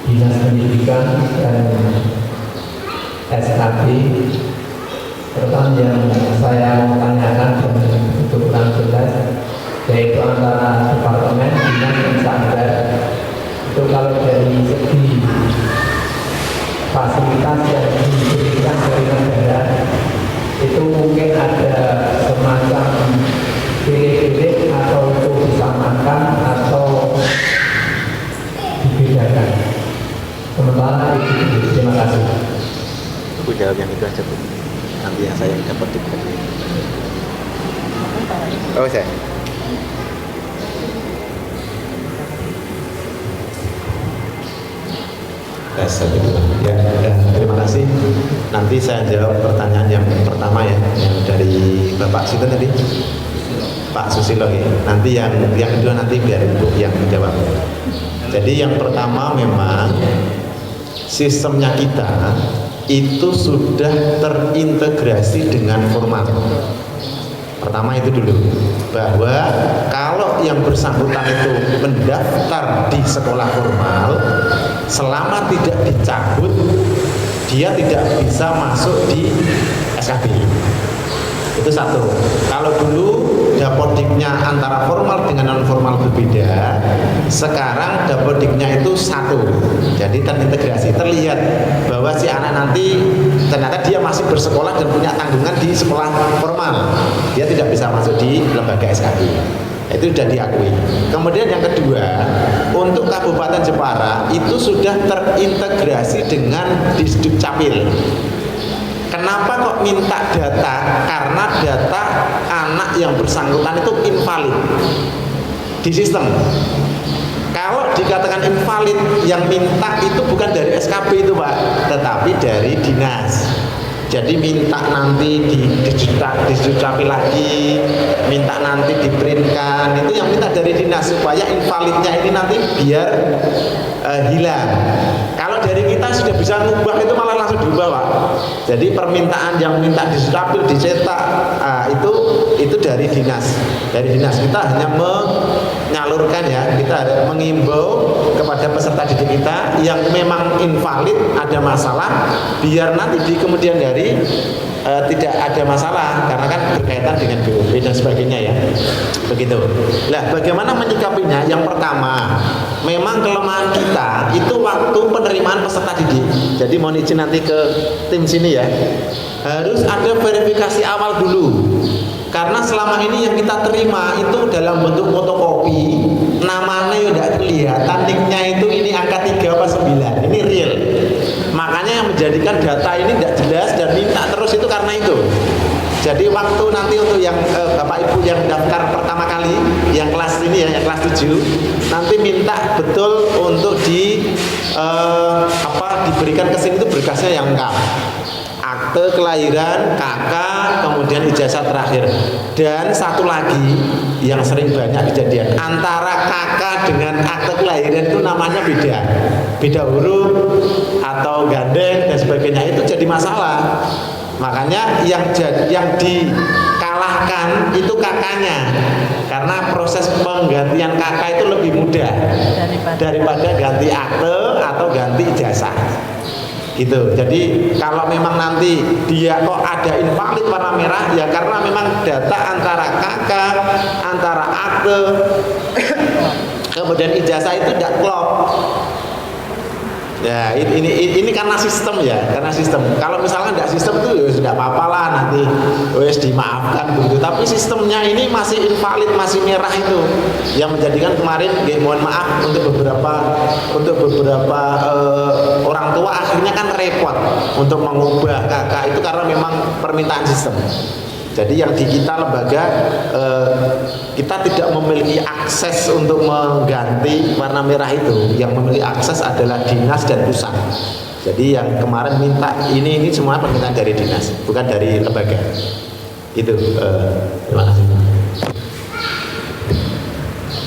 dinas pendidikan dan SKB, pertanyaan yang saya mau tanyakan untuk kurang jelas yaitu antara departemen dinas dan sadar itu kalau dari segi fasilitas yang diberikan dari negara itu mungkin ada semacam pilih-pilih atau itu disamakan atau dibedakan. Sementara itu terima kasih. Aku jawab yang itu aja Bu. Nanti yang saya dapat tiga. Oh saya. Terima kasih. Nanti saya jawab pertanyaan yang pertama ya, yang dari Bapak Sinten tadi, Pak Susilo ya. Nanti yang kedua nanti biar Ibu yang menjawab. Jadi yang pertama memang sistemnya kita itu sudah terintegrasi dengan formal. Pertama itu dulu, bahwa kalau yang bersangkutan itu mendaftar di sekolah formal, selama tidak dicabut, dia tidak bisa masuk di SKB. Itu satu. Kalau dulu dapodiknya antara formal dengan non formal berbeda, sekarang dapodiknya itu satu. Jadi terintegrasi, terlihat bahwa si anak nanti ternyata dia masih bersekolah dan punya tanggungan di sekolah formal, dia tidak bisa masuk di lembaga SKB. Itu sudah diakui. Kemudian yang kedua, untuk Kabupaten Jepara itu sudah terintegrasi dengan Disduk Capil. Kenapa kok minta data? Karena data anak yang bersangkutan itu invalid di sistem. Kalau dikatakan invalid, yang minta itu bukan dari SKB itu Pak, tetapi dari dinas. Jadi minta nanti dijudapi lagi, minta nanti diprintkan, itu yang minta dari dinas supaya invalidnya ini nanti biar hilang. Kalau dari kita sudah bisa ngubah itu malah langsung diubah Pak. Jadi permintaan yang minta dijudapi, dicetak, itu dari dinas. Dari dinas kita hanya nyalurkan ya, kita harus mengimbau kepada peserta didik kita yang memang invalid, ada masalah, biar nanti di kemudian hari tidak ada masalah, karena kan berkaitan dengan BOP dan sebagainya ya. Begitu. Nah, bagaimana menyikapinya? Yang pertama, memang kelemahan kita itu waktu penerimaan peserta didik. Jadi mohon izin nanti ke tim sini ya. Harus ada verifikasi awal dulu. Karena selama ini yang kita terima itu dalam bentuk fotokopi, namanya ya tidak kelihatan, nicknya itu ini angka 3 apa 9, ini real. Makanya yang menjadikan data ini tidak jelas dan minta terus itu karena itu. Jadi waktu nanti untuk yang Bapak Ibu yang daftar pertama kali, yang kelas ini ya, yang kelas 7, nanti minta betul untuk diberikan ke sini itu berkasnya yang lengkap. Akte kelahiran, KK, kemudian ijazah terakhir. Dan satu lagi yang sering banyak kejadian, antara KK dengan akte kelahiran itu namanya beda. Beda huruf atau gandeng dan sebagainya, itu jadi masalah. Makanya yang dikalahkan itu kakaknya, karena proses penggantian kakak itu lebih mudah daripada ganti akte atau ganti ijazah. Gitu. Jadi kalau memang nanti dia kok ada invalid warna merah, ya karena memang data antara kakak, antara akte, kemudian ijazah itu tidak klop. Ya ini karena sistem ya, karena sistem. Kalau misalkan tidak sistem itu ya sudah apa-apa lah, nanti wes dimaafkan begitu. Tapi sistemnya ini masih invalid, masih merah itu, yang menjadikan kemarin, mohon maaf untuk beberapa orang tua akhirnya kan repot untuk mengubah kakak itu karena memang permintaan sistem. Jadi yang di kita lembaga kita tidak memiliki akses untuk mengganti warna merah itu. Yang memiliki akses adalah dinas dan pusat. Jadi yang kemarin minta ini semua permintaan dari dinas, bukan dari lembaga. Itu terima kasih.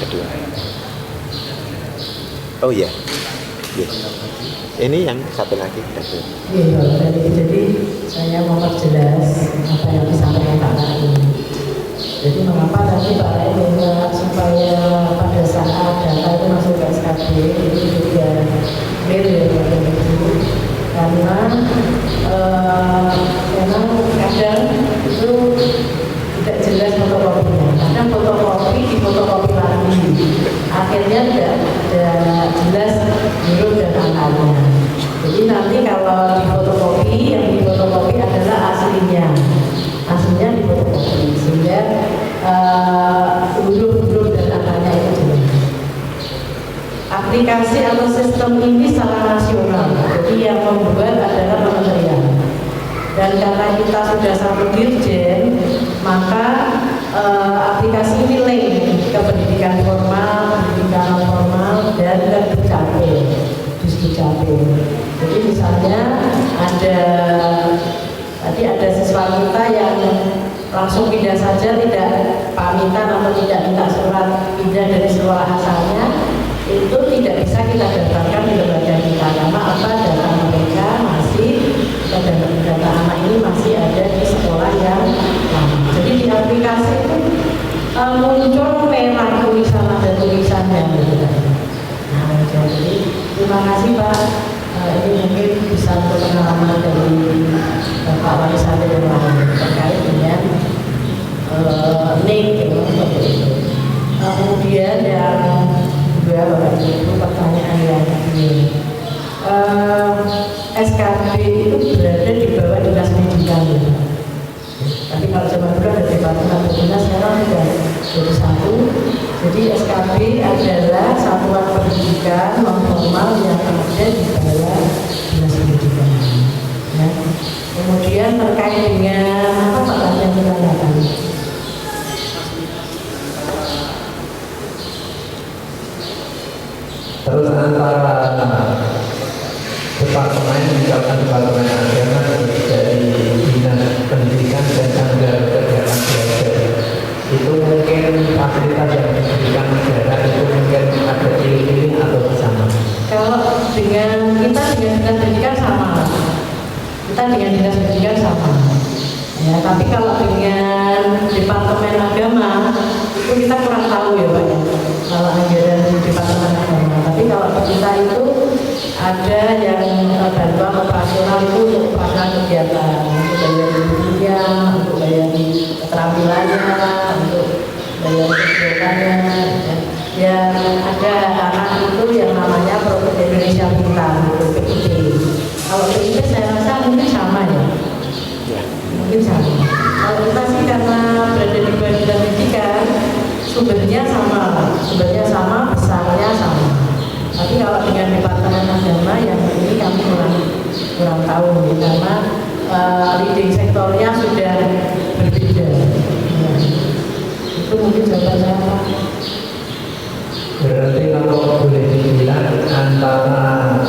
Kedua. Oh iya. Ini yang satu lagi. Iya, jadi saya mau perjelas apa yang disampaikan Pak Rai. Jadi mengapa tadi Pak Rai minta supaya pada saat data itu masuk ke SKB itu juga real ya, karena memang kadang itu tidak jelas fotokopinya. Kadang fotokopi di fotokopi lagi, akhirnya tidak jelas huruf dan angkanya. Jadi nanti kalau di fotokopi, yang di fotokopi adalah aslinya di fotokopi, sehingga huruf dan angkanya itu jelas. Aplikasi atau sistem ini secara nasional, jadi yang membuat adalah kementerian. Dan karena kita sudah satu dirjen, maka aplikasi ini link ke pendidikan formal, pendidikan non formal, dan ke Dukcapil. Jadi misalnya ada siswa kita yang langsung pindah saja, tidak pamitan atau tidak minta surat pindah dari sekolah asalnya, itu tidak bisa kita daftarkan di lembaga kita karena data mereka masih, data anak ini masih ada di sekolah yang lama. Jadi di aplikasi itu muncul merah ada tulisannya. Nah, jadi terima kasih Pak. Ini mungkin bisa untuk pengalaman dari Pak Wali Santri yang lain terkait dengan link seperti itu. Kemudian yang kedua Bapak Ibu, pertanyaan yang ini, SKB itu berada di bawah dinas pendidikan. Tapi kalau zaman dulu ada departemen dinas, sekarang sudah jadi satu. Jadi SKB adalah satuan pendidikan non formal yang ada di bawah dinas pendidikan. Ya. Kemudian terkait dengan apa Pak tadi yang ditanyakan? Terus antara departemen, misalkan departemen agama dari dinas pendidikan dan anggaran kegiatan belajar, itu mungkin fasilitas yang diberikan negara itu mungkin ada ciri-ciri atau bersama. Kalau dengan kita dengan dinas pendidikan sama, ya. Tapi kalau dengan departemen agama itu kita kurang tahu ya Pak. Kalau ada yang bantuan operasional itu untuk operasional kegiatan, untuk bayar hidupnya, untuk bayar keterampilannya, untuk bayar kegiatannya. Ya ada anak itu yang namanya Program Indonesia Pintar, PIP. Kalau PIP saya rasa mungkin sama ya, mungkin sama. Kalau kita sih karena berada di badan pendidikan, sumbernya sama, besarnya sama. Tapi kalau dengan Departemen Agama yang ini kami kurang tahu ya, karena leading sektornya sudah berbeda. Ya. Itu mungkin jawaban saya Pak. Berarti kalau boleh dibilang antara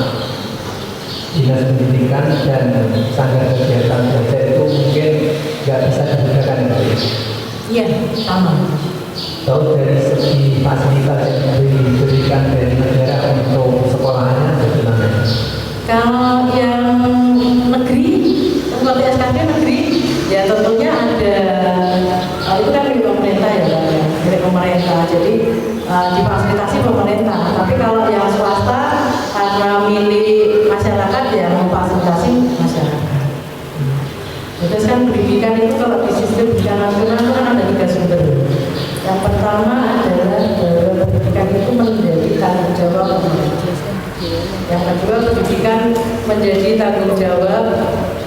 dinas pendidikan dan sanggar kegiatan belajar itu mungkin nggak bisa dibedakan ya? Iya, sama. Tahu dari segi fasilitas yang diberikan dari negara untuk sekolahnya bagaimana? Kalau yang negeri, kalau SKB negeri, ya tentunya ada, itu kan milik pemerintah ya, milik pemerintah. Jadi difasilitasi pemerintah. Tapi kalau yang swasta karena milik masyarakat ya memfasilitasi masyarakat. Terus kan pendidikan itu kalau di sistem pendidikan nasional itu kan ada 3 sumber. Yang pertama adalah bahwa pendidikan itu menjadi tanggung jawab pemerintah. Yang kedua, pendidikan menjadi tanggung jawab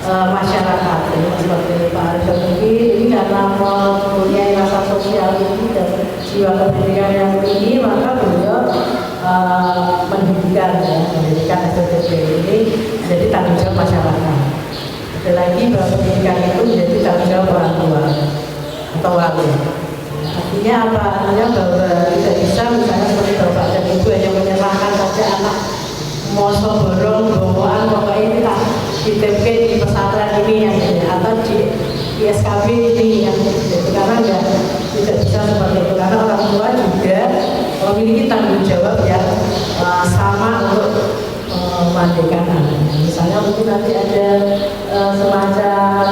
masyarakat. Jadi seperti Pak Arif mungkin ini karena mempunyai rasa sosial ini dan jiwa pendidikan yang tinggi, maka beliau mendidikan SDTP ini menjadi tanggung jawab masyarakat. Ada lagi bahwa pendidikan itu menjadi tanggung jawab orang tua atau wali. Artinya apa? Artinya bahwa tidak bisa misalnya seperti bapak dan ibu hanya menyerahkan saja anak moso borong bawaan pokoknya ini lah di TP di pesantren ini yang ini atau di SKB ini yang itu, karena tidak bisa seperti itu, karena orang tua juga memiliki tanggung jawab yang sama untuk memandikan anaknya. Misalnya mungkin nanti ada semacam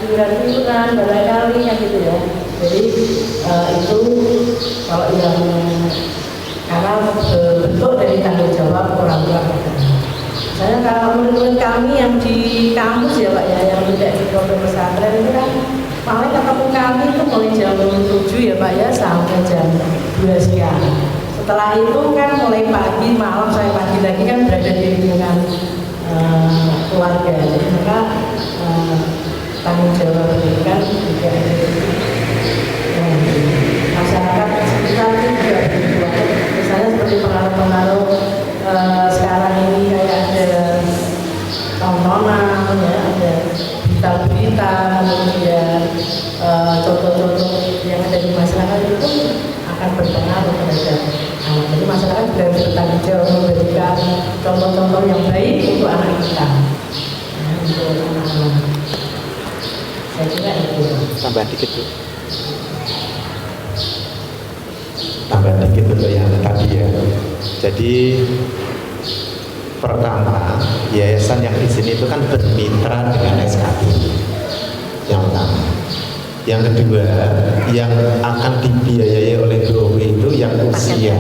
hiburan barangkali yang gitu ya. Jadi itu kalau yang karena bentuk dari tanggung jawab orang tua. Misalnya kalau menurut kami yang di kampus ya Pak ya, yang tidak di pondok pesantren itu kan paling ketemu kami itu mulai jam 7 ya Pak ya sampai jam 2 siang. Setelah itu kan mulai pagi, malam sampai pagi lagi kan berada di lingkungan keluarga. Jadi maka tanggung jawab pendidikan juga masyarakat sekitar itu juga berbuat. Misalnya seperti pengaruh-pengaruh sekarang ini kayak ada tontonan ya, ada berita-berita, kemudian contoh-contoh yang ada di masyarakat itu akan berpengaruh terhadap anak. Jadi masyarakat juga harus bertanggung jawab memberikan contoh-contoh yang baik untuk anak kita, untuk anak-anak. Saya kira itu. Tambah dikit Bu. Tambah dikit untuk yang tadi ya. Jadi pertama, yayasan yang di sini itu kan bermitra dengan SKB. Yang pertama. Yang kedua, yang akan dibiayai oleh BOW itu yang usia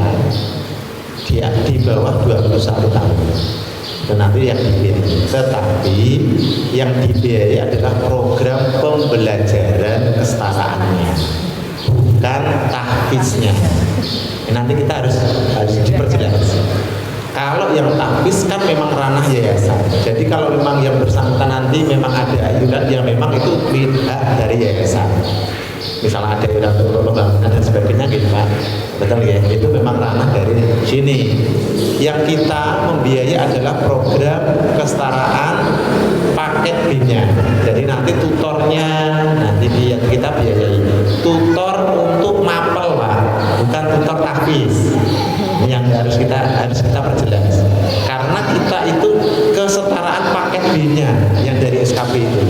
di bawah 21 tahun. Dan nanti yang dibiayai. Tetapi yang dibiayai adalah program pembelajaran kesetaraannya, bukan tahfiznya. Nanti kita harus diperjelas. Kalau yang tahfiz kan memang ranah yayasan. Jadi kalau memang yang bersangkutan nanti memang ada ayunan yang memang itu hak dari yayasan. Misalnya ada ayunan untuk pembangunan dan sebagainya gitu Pak. Betul ya? Itu memang ranah dari sini. Yang kita membiayai adalah program kesetaraan paket B-nya. Jadi nanti tutornya nanti kita biayai. Tutor untuk mapel Pak, bukan tutor tahfiz. Yang harus kita perjelas, karena kita itu kesetaraan paket B-nya yang dari SKP itu.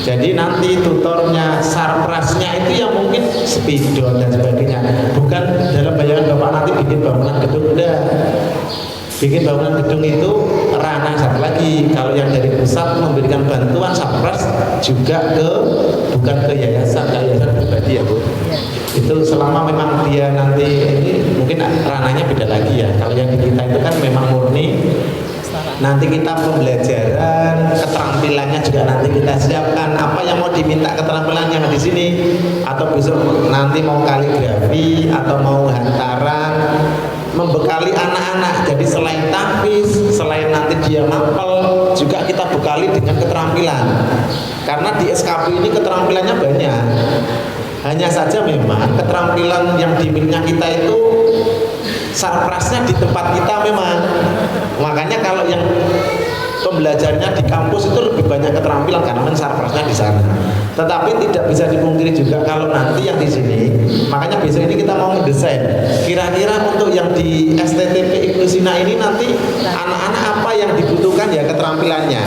Jadi nanti tutornya, sarprasnya itu yang mungkin spidol dan sebagainya, bukan dalam bayangan Bapak nanti bikin bangunan gedung. Udah bikin bangunan gedung itu ranah satu lagi. Kalau yang dari pusat memberikan bantuan sarpras juga bukan ke yayasan pribadi ya Bu. Itu selama memang dia nanti ini mungkin ranahnya beda lagi ya. Kalau yang di kita itu kan memang murni ini. Nanti kita pembelajaran, keterampilannya juga nanti kita siapkan. Apa yang mau diminta keterampilan yang di sini, atau besok nanti mau kaligrafi atau mau hantaran, membekali anak-anak. Jadi selain tahfiz, selain nanti dia mapel, juga kita bekali dengan keterampilan. Karena di SKP ini keterampilannya banyak. Hanya saja memang keterampilan yang dimiliki kita itu sarprasnya di tempat kita memang. Makanya kalau yang pembelajarannya di kampus itu lebih banyak keterampilan karena memang sarprasnya di sana. Tetapi tidak bisa dipungkiri juga kalau nanti yang di sini, makanya besok ini kita mau mendesain. Kira-kira untuk yang di STTP Inklusina ini nanti anak-anak apa yang dibutuhkan ya keterampilannya.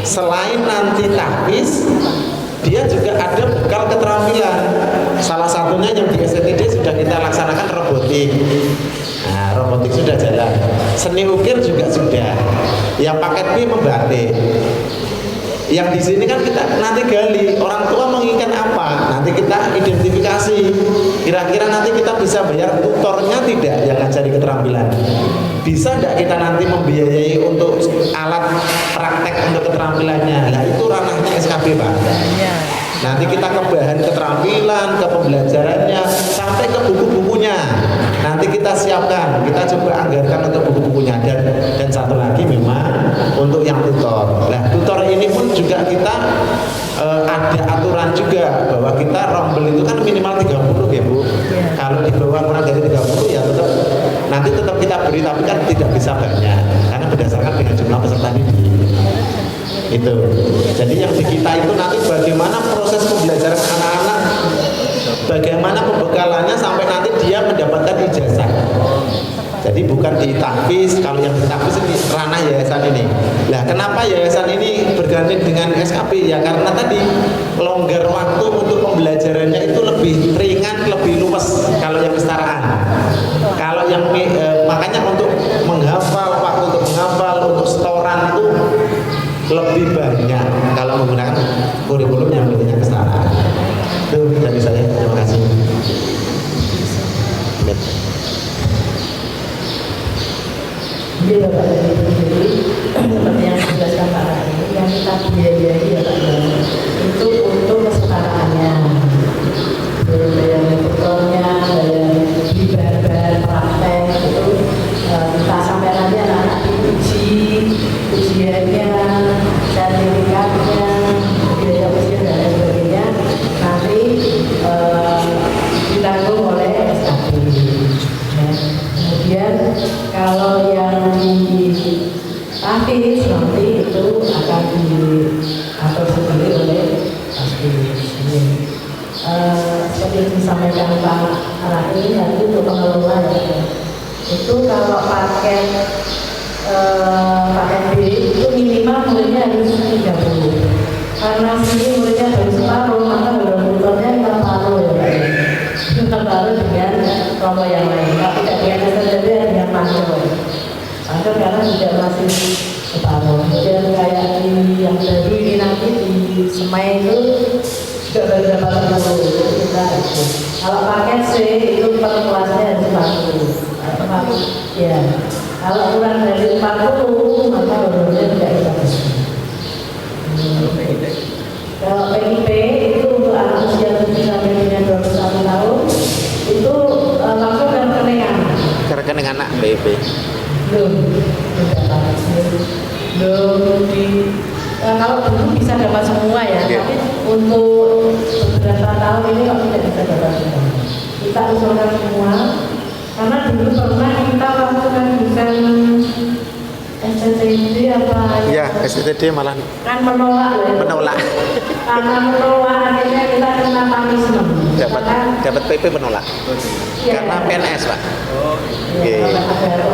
Selain nanti tahfiz, dia juga ada bekal keterampilan. Salah satunya yang di STTD sudah kita laksanakan robotik. Nah, robotik sudah jalan. Seni ukir juga sudah. Yang paket B membatik. Yang di sini kan kita nanti gali orang tua menginginkan apa. Nanti kita identifikasi. Kira-kira nanti kita bisa bayar tutornya tidak yang ngajari keterampilan. Bisa tidak kita nanti membiayai untuk alat praktek untuk keterampilannya? Nah itu ranahnya SKB Pak. Nanti kita ke bahan keterampilan, ke pembelajarannya, sampai ke buku-bukunya. Nanti kita siapkan, kita coba anggarkan untuk buku-bukunya. Dan satu lagi memang untuk yang tutor. Nah tutor ini pun juga kita ada aturan juga bahwa kita rombel itu kan minimal 30 ya Bu. Kalau di bawah kurang dari 30 ya nanti tetap kita beri, tapi kan tidak bisa banyak karena berdasarkan dengan jumlah peserta didik. Itu. Jadi yang di kita itu nanti bagaimana proses pembelajaran anak-anak, bagaimana pembekalannya sampai nanti dia mendapatkan ijazah. Jadi bukan di tahfiz, kalau yang di tahfiz ini ranah yayasan ini. Nah, kenapa yayasan ini berganti dengan SKP? Ya karena tadi longgar waktu untuk pembelajarannya itu lebih ringan, lebih luas kalau yang kesetaraan. Kalau yang makanya untuk menghafal, waktu untuk menghafal, untuk setoran itu lebih banyak kalau menggunakan kurikulum yang bentuknya kesetaraan. Itu dari saya. Terima kasih. Jadi Bapak dan Ibu sendiri seperti yang dijelaskan Pak Rai, yang kita biayai ya Pak itu untuk kesetaraannya, bayar tutornya, bayar bahan praktek itu kita sampai nanti anak-anak diuji, ujiannya, sertifikatnya, biaya ujian dan lain sebagainya nanti ditanggung oleh SKP. Kemudian kalau yang di tahfiz nanti itu akan diatur sendiri oleh tahfiz. Seperti yang disampaikan Pak Rai nanti untuk pengelola ya. Itu kalau paket B itu minimal muridnya harus 30. Karena sini muridnya baru separuh, maka tutornya kita paruh ya Pak. Kita paruh dengan kelompok yang lain. Tapi tidak dengan yang panjang. Panjang karena juga masih separuh. Dan kayak di yang baru ini nanti di Semai itu juga baru dapat 40. Kita itu. Kalau paket C itu per kelasnya harus 40. Ya. Kalau kurang dari 40 maka benar-benar tidak bisa. Kalau PIP itu untuk anak usia 7 sampai dengan 21 tahun itu langsung ke rekening anak. Ke rekening anak PIP. Belum kalau dulu bisa dapat semua ya, tapi untuk beberapa tahun ini kok tidak bisa dapat semua. Kita usulkan semua karena dulu pernah kita lakukan desain STTD apa ya STTD malah kan menolak ya. Menolak. Karena menolak akhirnya kita kena punishment. Dapat PP menolak. Ya, karena PNS Pak. Ya,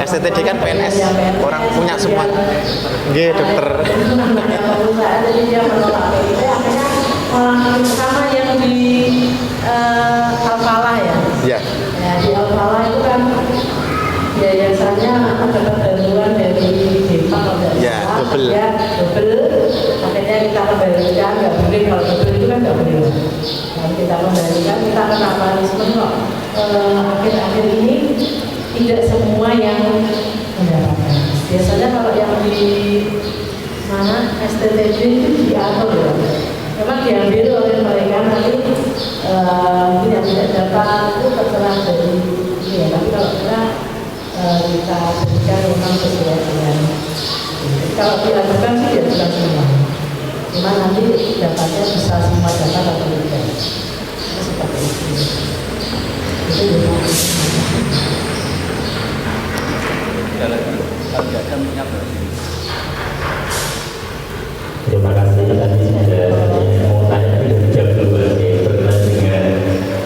STTD kan PNS, orang punya semua. Nggih, dokter. Jadi dia menolak PP akhirnya orang sama yang di Al-Falah ya. Ya. Ya di Al-Falah itu kan yayasannya dapat bantuan dari Jepang atau ya, double. Ya, double. Akhirnya kita kembalikan, nggak boleh kalau double itu kan nggak boleh. Kalau kita kembalikan, kita kena punishment kok. Akhir-akhir ini tidak semua yang mendapatkan. biasanya kalau yang di mana STTB itu diatur ya. Memang diambil oleh mereka nanti yang tidak dapat itu terserah dari ini ya. Tapi kalau kita berikan memang sesuai dengan kalau dilakukan sih ya bukan semua. Cuma nanti dapatnya bisa semua data atau tidak. Seperti itu. Itu Terima kasih. Tadi ada mau tanya jam dulu berkenaan dengan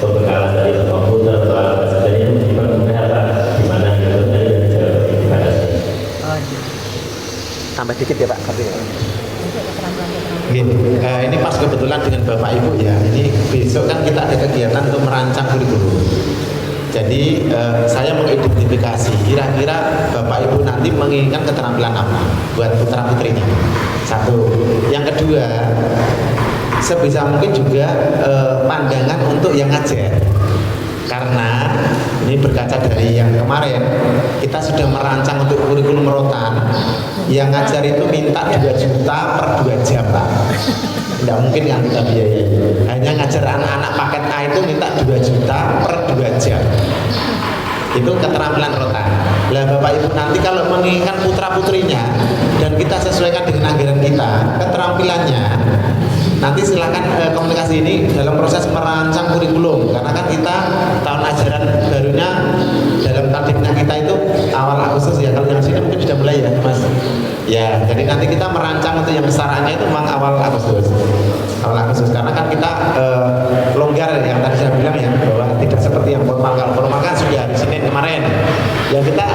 pembekalan dari komputer atau apa saja yang diperlukan apa gimana gitu tadi dari jawab. Terima kasih. Tambah dikit ya Pak Kabir. Ini pas kebetulan dengan Bapak Ibu ya. Ini besok kan kita ada kegiatan untuk merancang kurikulum. Jadi saya mengidentifikasi kira-kira Bapak Ibu nanti menginginkan keterampilan apa buat putra putrinya. Satu. Yang kedua, sebisa mungkin juga pandangan untuk yang ngajar. Karena ini berkaca dari yang kemarin kita sudah merancang untuk kurikulum rotan. Yang ngajar itu minta 2 juta per 2 jam Pak. Tidak mungkin yang kita biayai. Hanya ngajar anak-anak paket A itu minta 2 juta per 2 jam. Itu keterampilan rotan. Lah Bapak Ibu nanti kalau menginginkan putra putrinya dan kita sesuaikan dengan anggaran kita keterampilannya, nanti silakan komunikasi ini dalam proses merancang kurikulum. Karena kan kita tahun ajaran barunya dalam tadipnya kita itu awal Agustus ya. Kalau yang sini mungkin sudah mulai ya Mas. Ya, jadi nanti kita merancang untuk yang kesarannya itu memang awal Agustus. Awal Agustus karena kan kita longgar yang tadi saya bilang ya bahwa tidak seperti yang formal. Kalau formal kan sudah hari Senin kemarin. Ya kita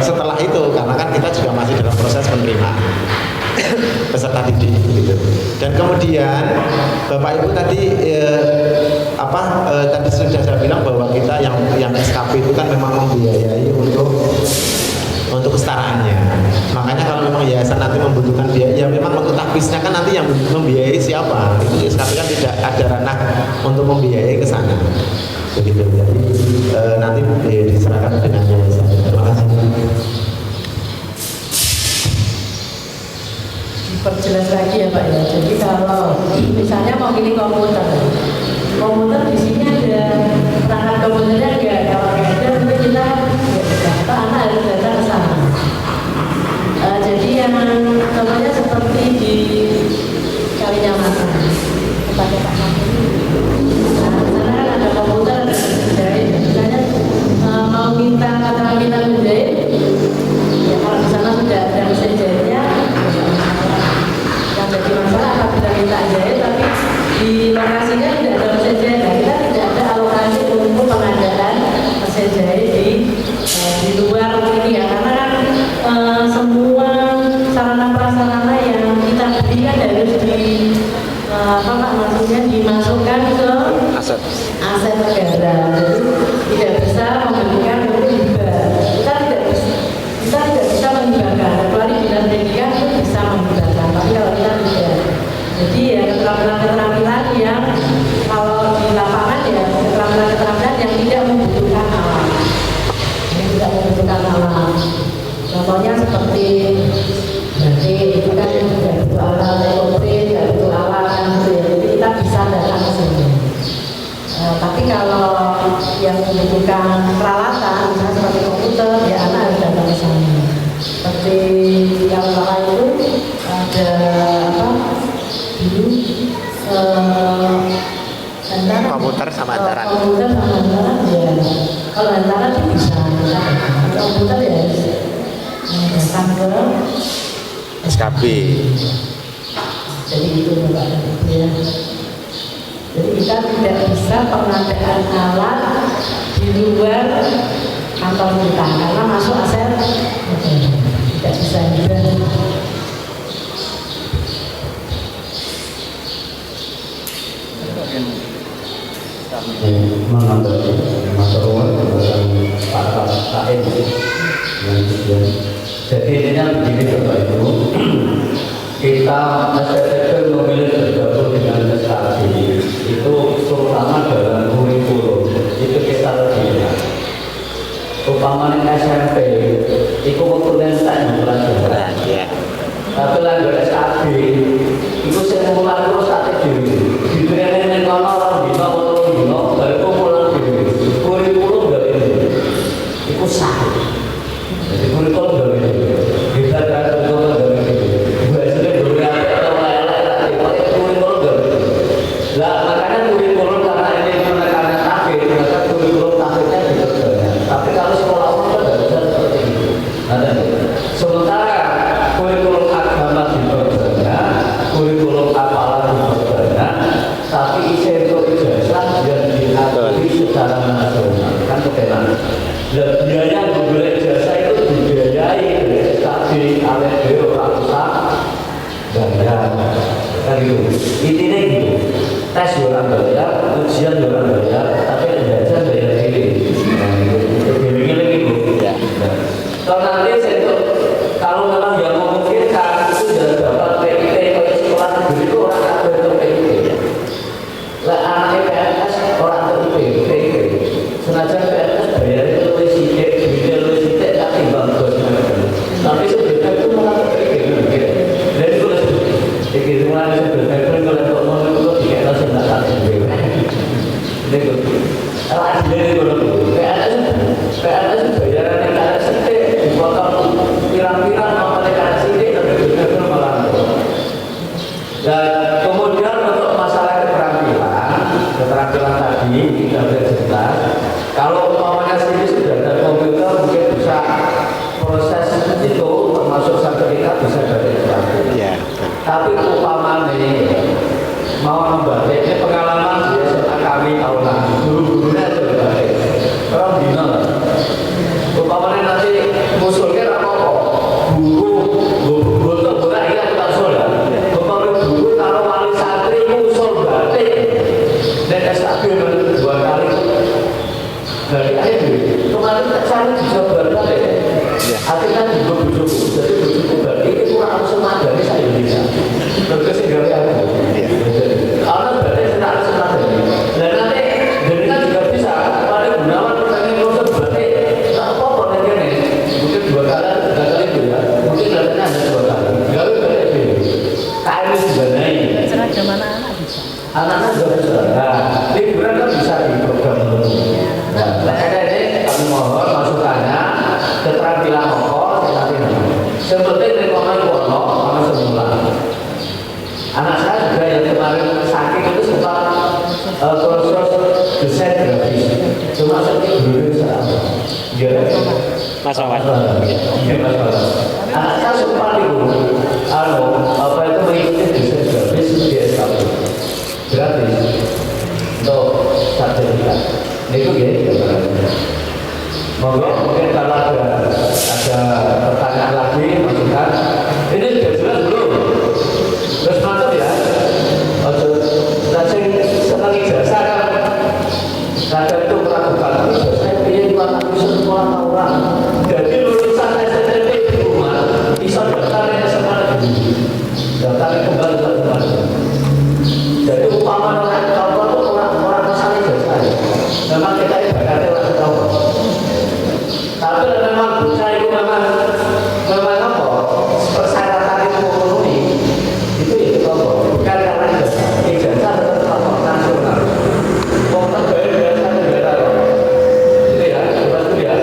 setelah itu karena kan kita juga masih dalam proses penerimaan peserta didik gitu. Dan kemudian Bapak Ibu tadi tadi sudah saya bilang bahwa kita yang SKP itu kan memang membiayai untuk kesetaraannya. Makanya kalau memang yayasan nanti membutuhkan biaya, ya memang untuk takbisnya kan nanti yang membiayai siapa? Itu SKP kan tidak ada ranah untuk membiayai ke sana. Begitu. Jadi nanti diserahkan dengan yayasan. Terima kasih. Perjelas lagi ya Pak ya. Jadi kalau misalnya mau pilih komputer di sini ada perangkat komputernya enggak? Kalau enggak ada mungkin kita apa anak harus datang ke sana. Jadi yang contohnya seperti di Kalinyamatan tempatnya Pak Maki. Nah, sana kan ada komputer, ada menjahit. Misalnya mau minta keterampilan menjahit, ya kalau di sana sudah ada mesin jahitnya. Jadi masalah apabila kita jahit tapi di lokasinya tidak ada mesin jahit, nah, kita tidak ada alokasi untuk pengadaan mesin jahit di luar ini ya, karena kan semua sarana prasarana yang kita beli kan harus maksudnya dimasukkan ke aset negara. Jadi tidak bisa memberikan untuk hibah. Kita tidak bisa menghibahkan, kecuali dinas pendidikan itu bisa menghibahkan. Tapi kalau kita tidak, jadi ya keterampilan yang kalau di lapangan ya keterampilan yang tidak membutuhkan alat, contohnya seperti berarti itu kan tidak butuh alat elektronik, tidak butuh alat kan gitu ya. Jadi kita bisa datang ke sini. Tapi kalau yang membutuhkan peralatan, misalnya seperti komputer, ya anak harus datang ke sana. Seperti yang lain itu ada dulu Komputer sama antaran. Ya. Kalau antaran itu bisa. Komputer ya datang ke SKP. Jadi itu Bapak dan Ibu ya. Jadi kita tidak bisa pengadaan alat di luar kantor kita karena masuk aset tidak bisa juga. Mengambil masuk rumah tentang pasal KM yang tujuan. Jadi intinya begini Bapak Ibu, kita STTB memilih bergabung dengan SKB itu terutama dalam kurikulum itu kita lihat umpamanya SMP iku waktu entek bulan bulan Ya. tapi lan SKB iku sing mulang terus tak dhewe diberi ning kono orang dina utawa dina baru mulang dhewe kurikulum gak ini iku sah jadi kurikulum gak ini kita kan kurikulum gak ini biasanya beberapa atau lain-lain pakai kurikulum gak ini lah makanya kurikulum karena ini menekankan kafir maka kurikulum kafirnya diperbanyak tapi kalau sekolah umum kan tidak bisa seperti itu sementara kurikulum agama diperbanyak kurikulum apalah diperbanyak tapi isi untuk ijazah yang diakui secara nasional kan kebenaran dan biaya untuk ijazah itu dibiayai oleh SKB ALED orang usah bayar kan itu intinya gitu tes orang bayar ujian orang bayar tapi ijazah bayar diri itu gini gitu ya kalau nanti saya kalau memang yang memungkinkan itu sudah dapat PIT pada sekolah negeri itu orang ada itu PIT lah anaknya PNS orang ada PIT senajan PNS bayar itu lebih sidik duitnya lebih sidik tak timbang tapi sebenarnya itu malah PIT dan itu lebih mulai sebenarnya itu kalau ngomong itu dikira senang itu kalau aslinya itu PNS bayaran yang ada sidik dipotong pirang-pirang memperlekan sidik tapi benar-benar melanggar. Dan kemudian untuk masalah keterampilan tadi tidak jelas. Kalau umpamanya sini sudah ada komputer mungkin bisa proses itu termasuk sertifikat bisa dari terampil. Ya. Tapi umpamanya mau membatik ini pengalaman dia setelah kami tahun lalu guru-gurunya sudah baik. Orang bina umpamanya nanti musuhnya apa guru boleh ya kita usul ya umpamanya guru kalau wali santri usul batik dan SKB dua kali dari akhir kemarin tak cari bisa berbalik artinya juga bujuku jadi bujuku berarti itu orang semadani saya Indonesia terus dari aku karena berarti tidak harus semadani dan nanti jadi kan juga bisa pada gunawan pengen proses berarti tak apa-apa nanti mungkin dua kali itu ya mungkin datanya hanya dua kali gak bisa berarti KM sebenarnya seragam anak-anak bisa anak-anak juga bisa nah liburan kan bisa di program nah ada ini kami mohon masukannya keterampilan pokok seperti rekomen kono sama semula anak saya juga yang kemarin sakit itu sempat proses desain grafis cuma saya dulu sama dia masalah anak saya sempat itu apa itu mengikuti desain grafis di SKB gratis untuk sertifikat itu ya mungkin kalau ada pertanyaan lagi masukan ini sudah jelas belum terus mantap ya nanti senang ijazah kan kadang itu meragukan ijazah pilih 400 orang jadi lulusan SNMP di rumah bisa daftarnya sama daftarnya kembali ke rumah jadi umpamanya kalau itu orang asal ijazah memang kita ibaratnya orang tahu tapi memang saya itu memang apa persyaratan itu memenuhi itu ya itu apa bukan karena ijazah tetap nasional mau terbayar biasa negara itu ya itu ya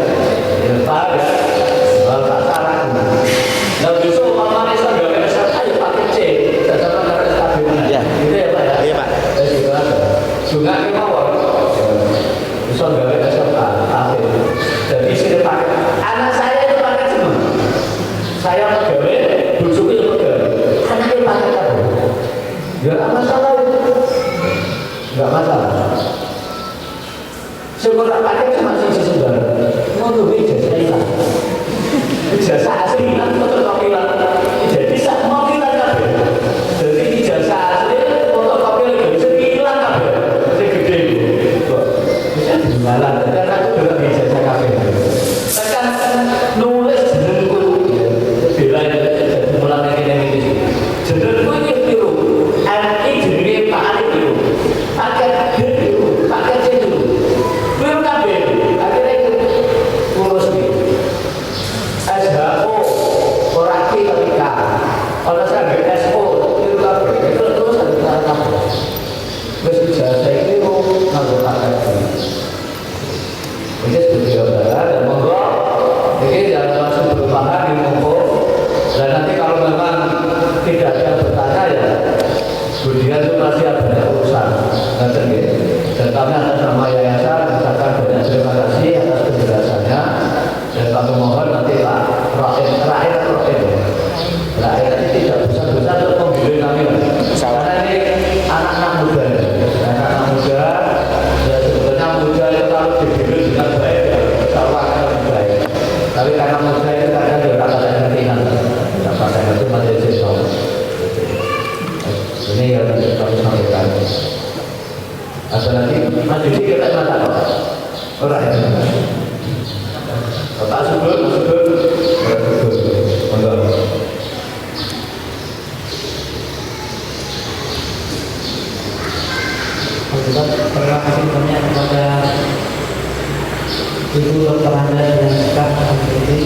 saya dengan sikap mengikuti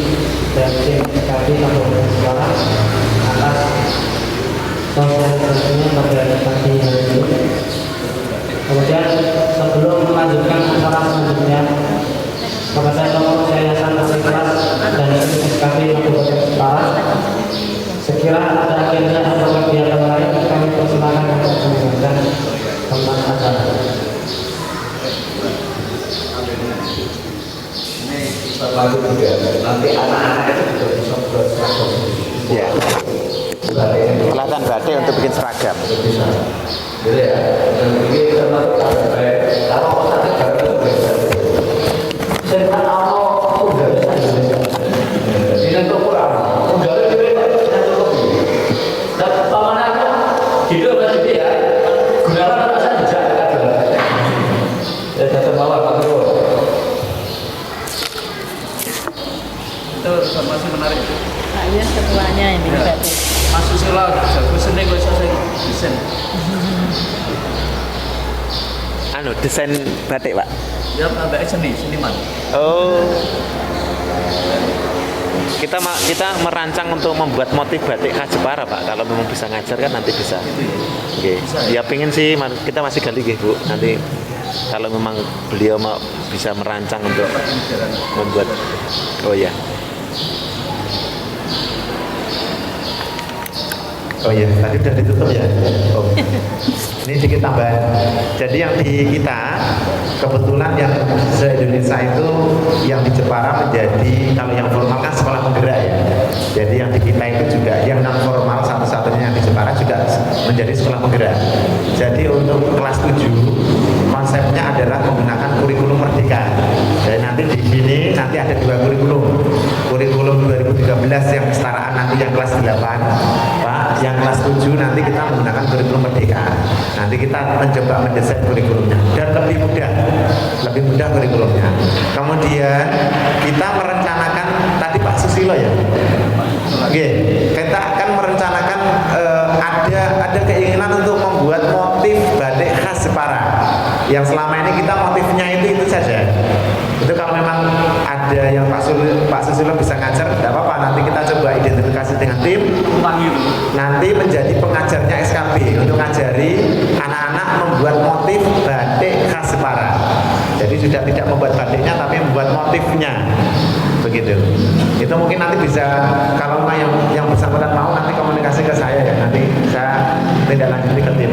dan tim SKB Kabupaten Semarang atas sosialisasinya pada pagi hari ini. Kemudian sebelum melanjutkan acara selanjutnya, maka saya mohon Yayasan Ikhlas dan SKB Kabupaten Semarang, sekira ada agenda atau kegiatan lain, kami persilakan untuk menjalankan tentang acara. Terlalu juga nanti anak-anak itu juga bisa buat seragam. Ya. Pelatihan batik untuk bikin seragam. Bisa. Jadi ya, dan ini termasuk baik. Kalau otaknya baru itu bisa. Sedangkan kalau udah bisa ini untuk kurang. Udah itu tidak cukup. Dan pamannya itu hidup kan jadi ya. Gunakan apa saja kan. Ya datang bawah Pak Guru. Itu masih menarik. Nah, iya ketuanya ini Ya. batik. Masuk sila jago seni kok iso desain. Anu desain batik, Pak. Ya ambek seniman. Oh. Kita merancang untuk membuat motif batik khas Jepara, Pak. Kalau memang bisa ngajar kan nanti bisa. Oke. Ya pengen sih kita masih gali nggih, Bu. Nanti kalau memang beliau mau bisa merancang untuk membuat. Oh ya. Oh iya, tadi udah ditutup ya. Oh. Ini sedikit tambahan. Jadi yang di kita kebetulan yang se-Indonesia itu yang di Jepara menjadi, kalau yang formal kan sekolah penggerak ya. Jadi yang di kita itu juga yang non formal satu-satunya yang di Jepara juga menjadi sekolah penggerak. Jadi untuk kelas 7 konsepnya adalah menggunakan kurikulum merdeka. Jadi nanti di sini nanti ada 2 kurikulum. Kurikulum 2013 yang kesetaraan nanti yang kelas 8, Pak. Yang kelas 7 nanti kita menggunakan kurikulum merdeka. Nanti kita mencoba mendesain kurikulumnya dan lebih mudah kurikulumnya. Kemudian kita merencanakan tadi Pak Susilo ya. Oke, kita akan merencanakan ada keinginan untuk membuat motif batik khas Jepara. Yang selama ini kita motifnya itu saja. Itu kalau memang ada yang Pak Susilo bisa ngajar, tidak apa-apa. Nanti kita coba identifikasi dengan tim. Nanti menjadi pengajarnya SKB untuk ngajari anak-anak membuat motif batik khas Jepara. Jadi sudah tidak membuat batiknya, tapi membuat motifnya. Begitu. Itu mungkin nanti bisa, kalau yang bersangkutan mau nanti komunikasi ke saya ya. Nanti saya tidak lanjuti ke tim.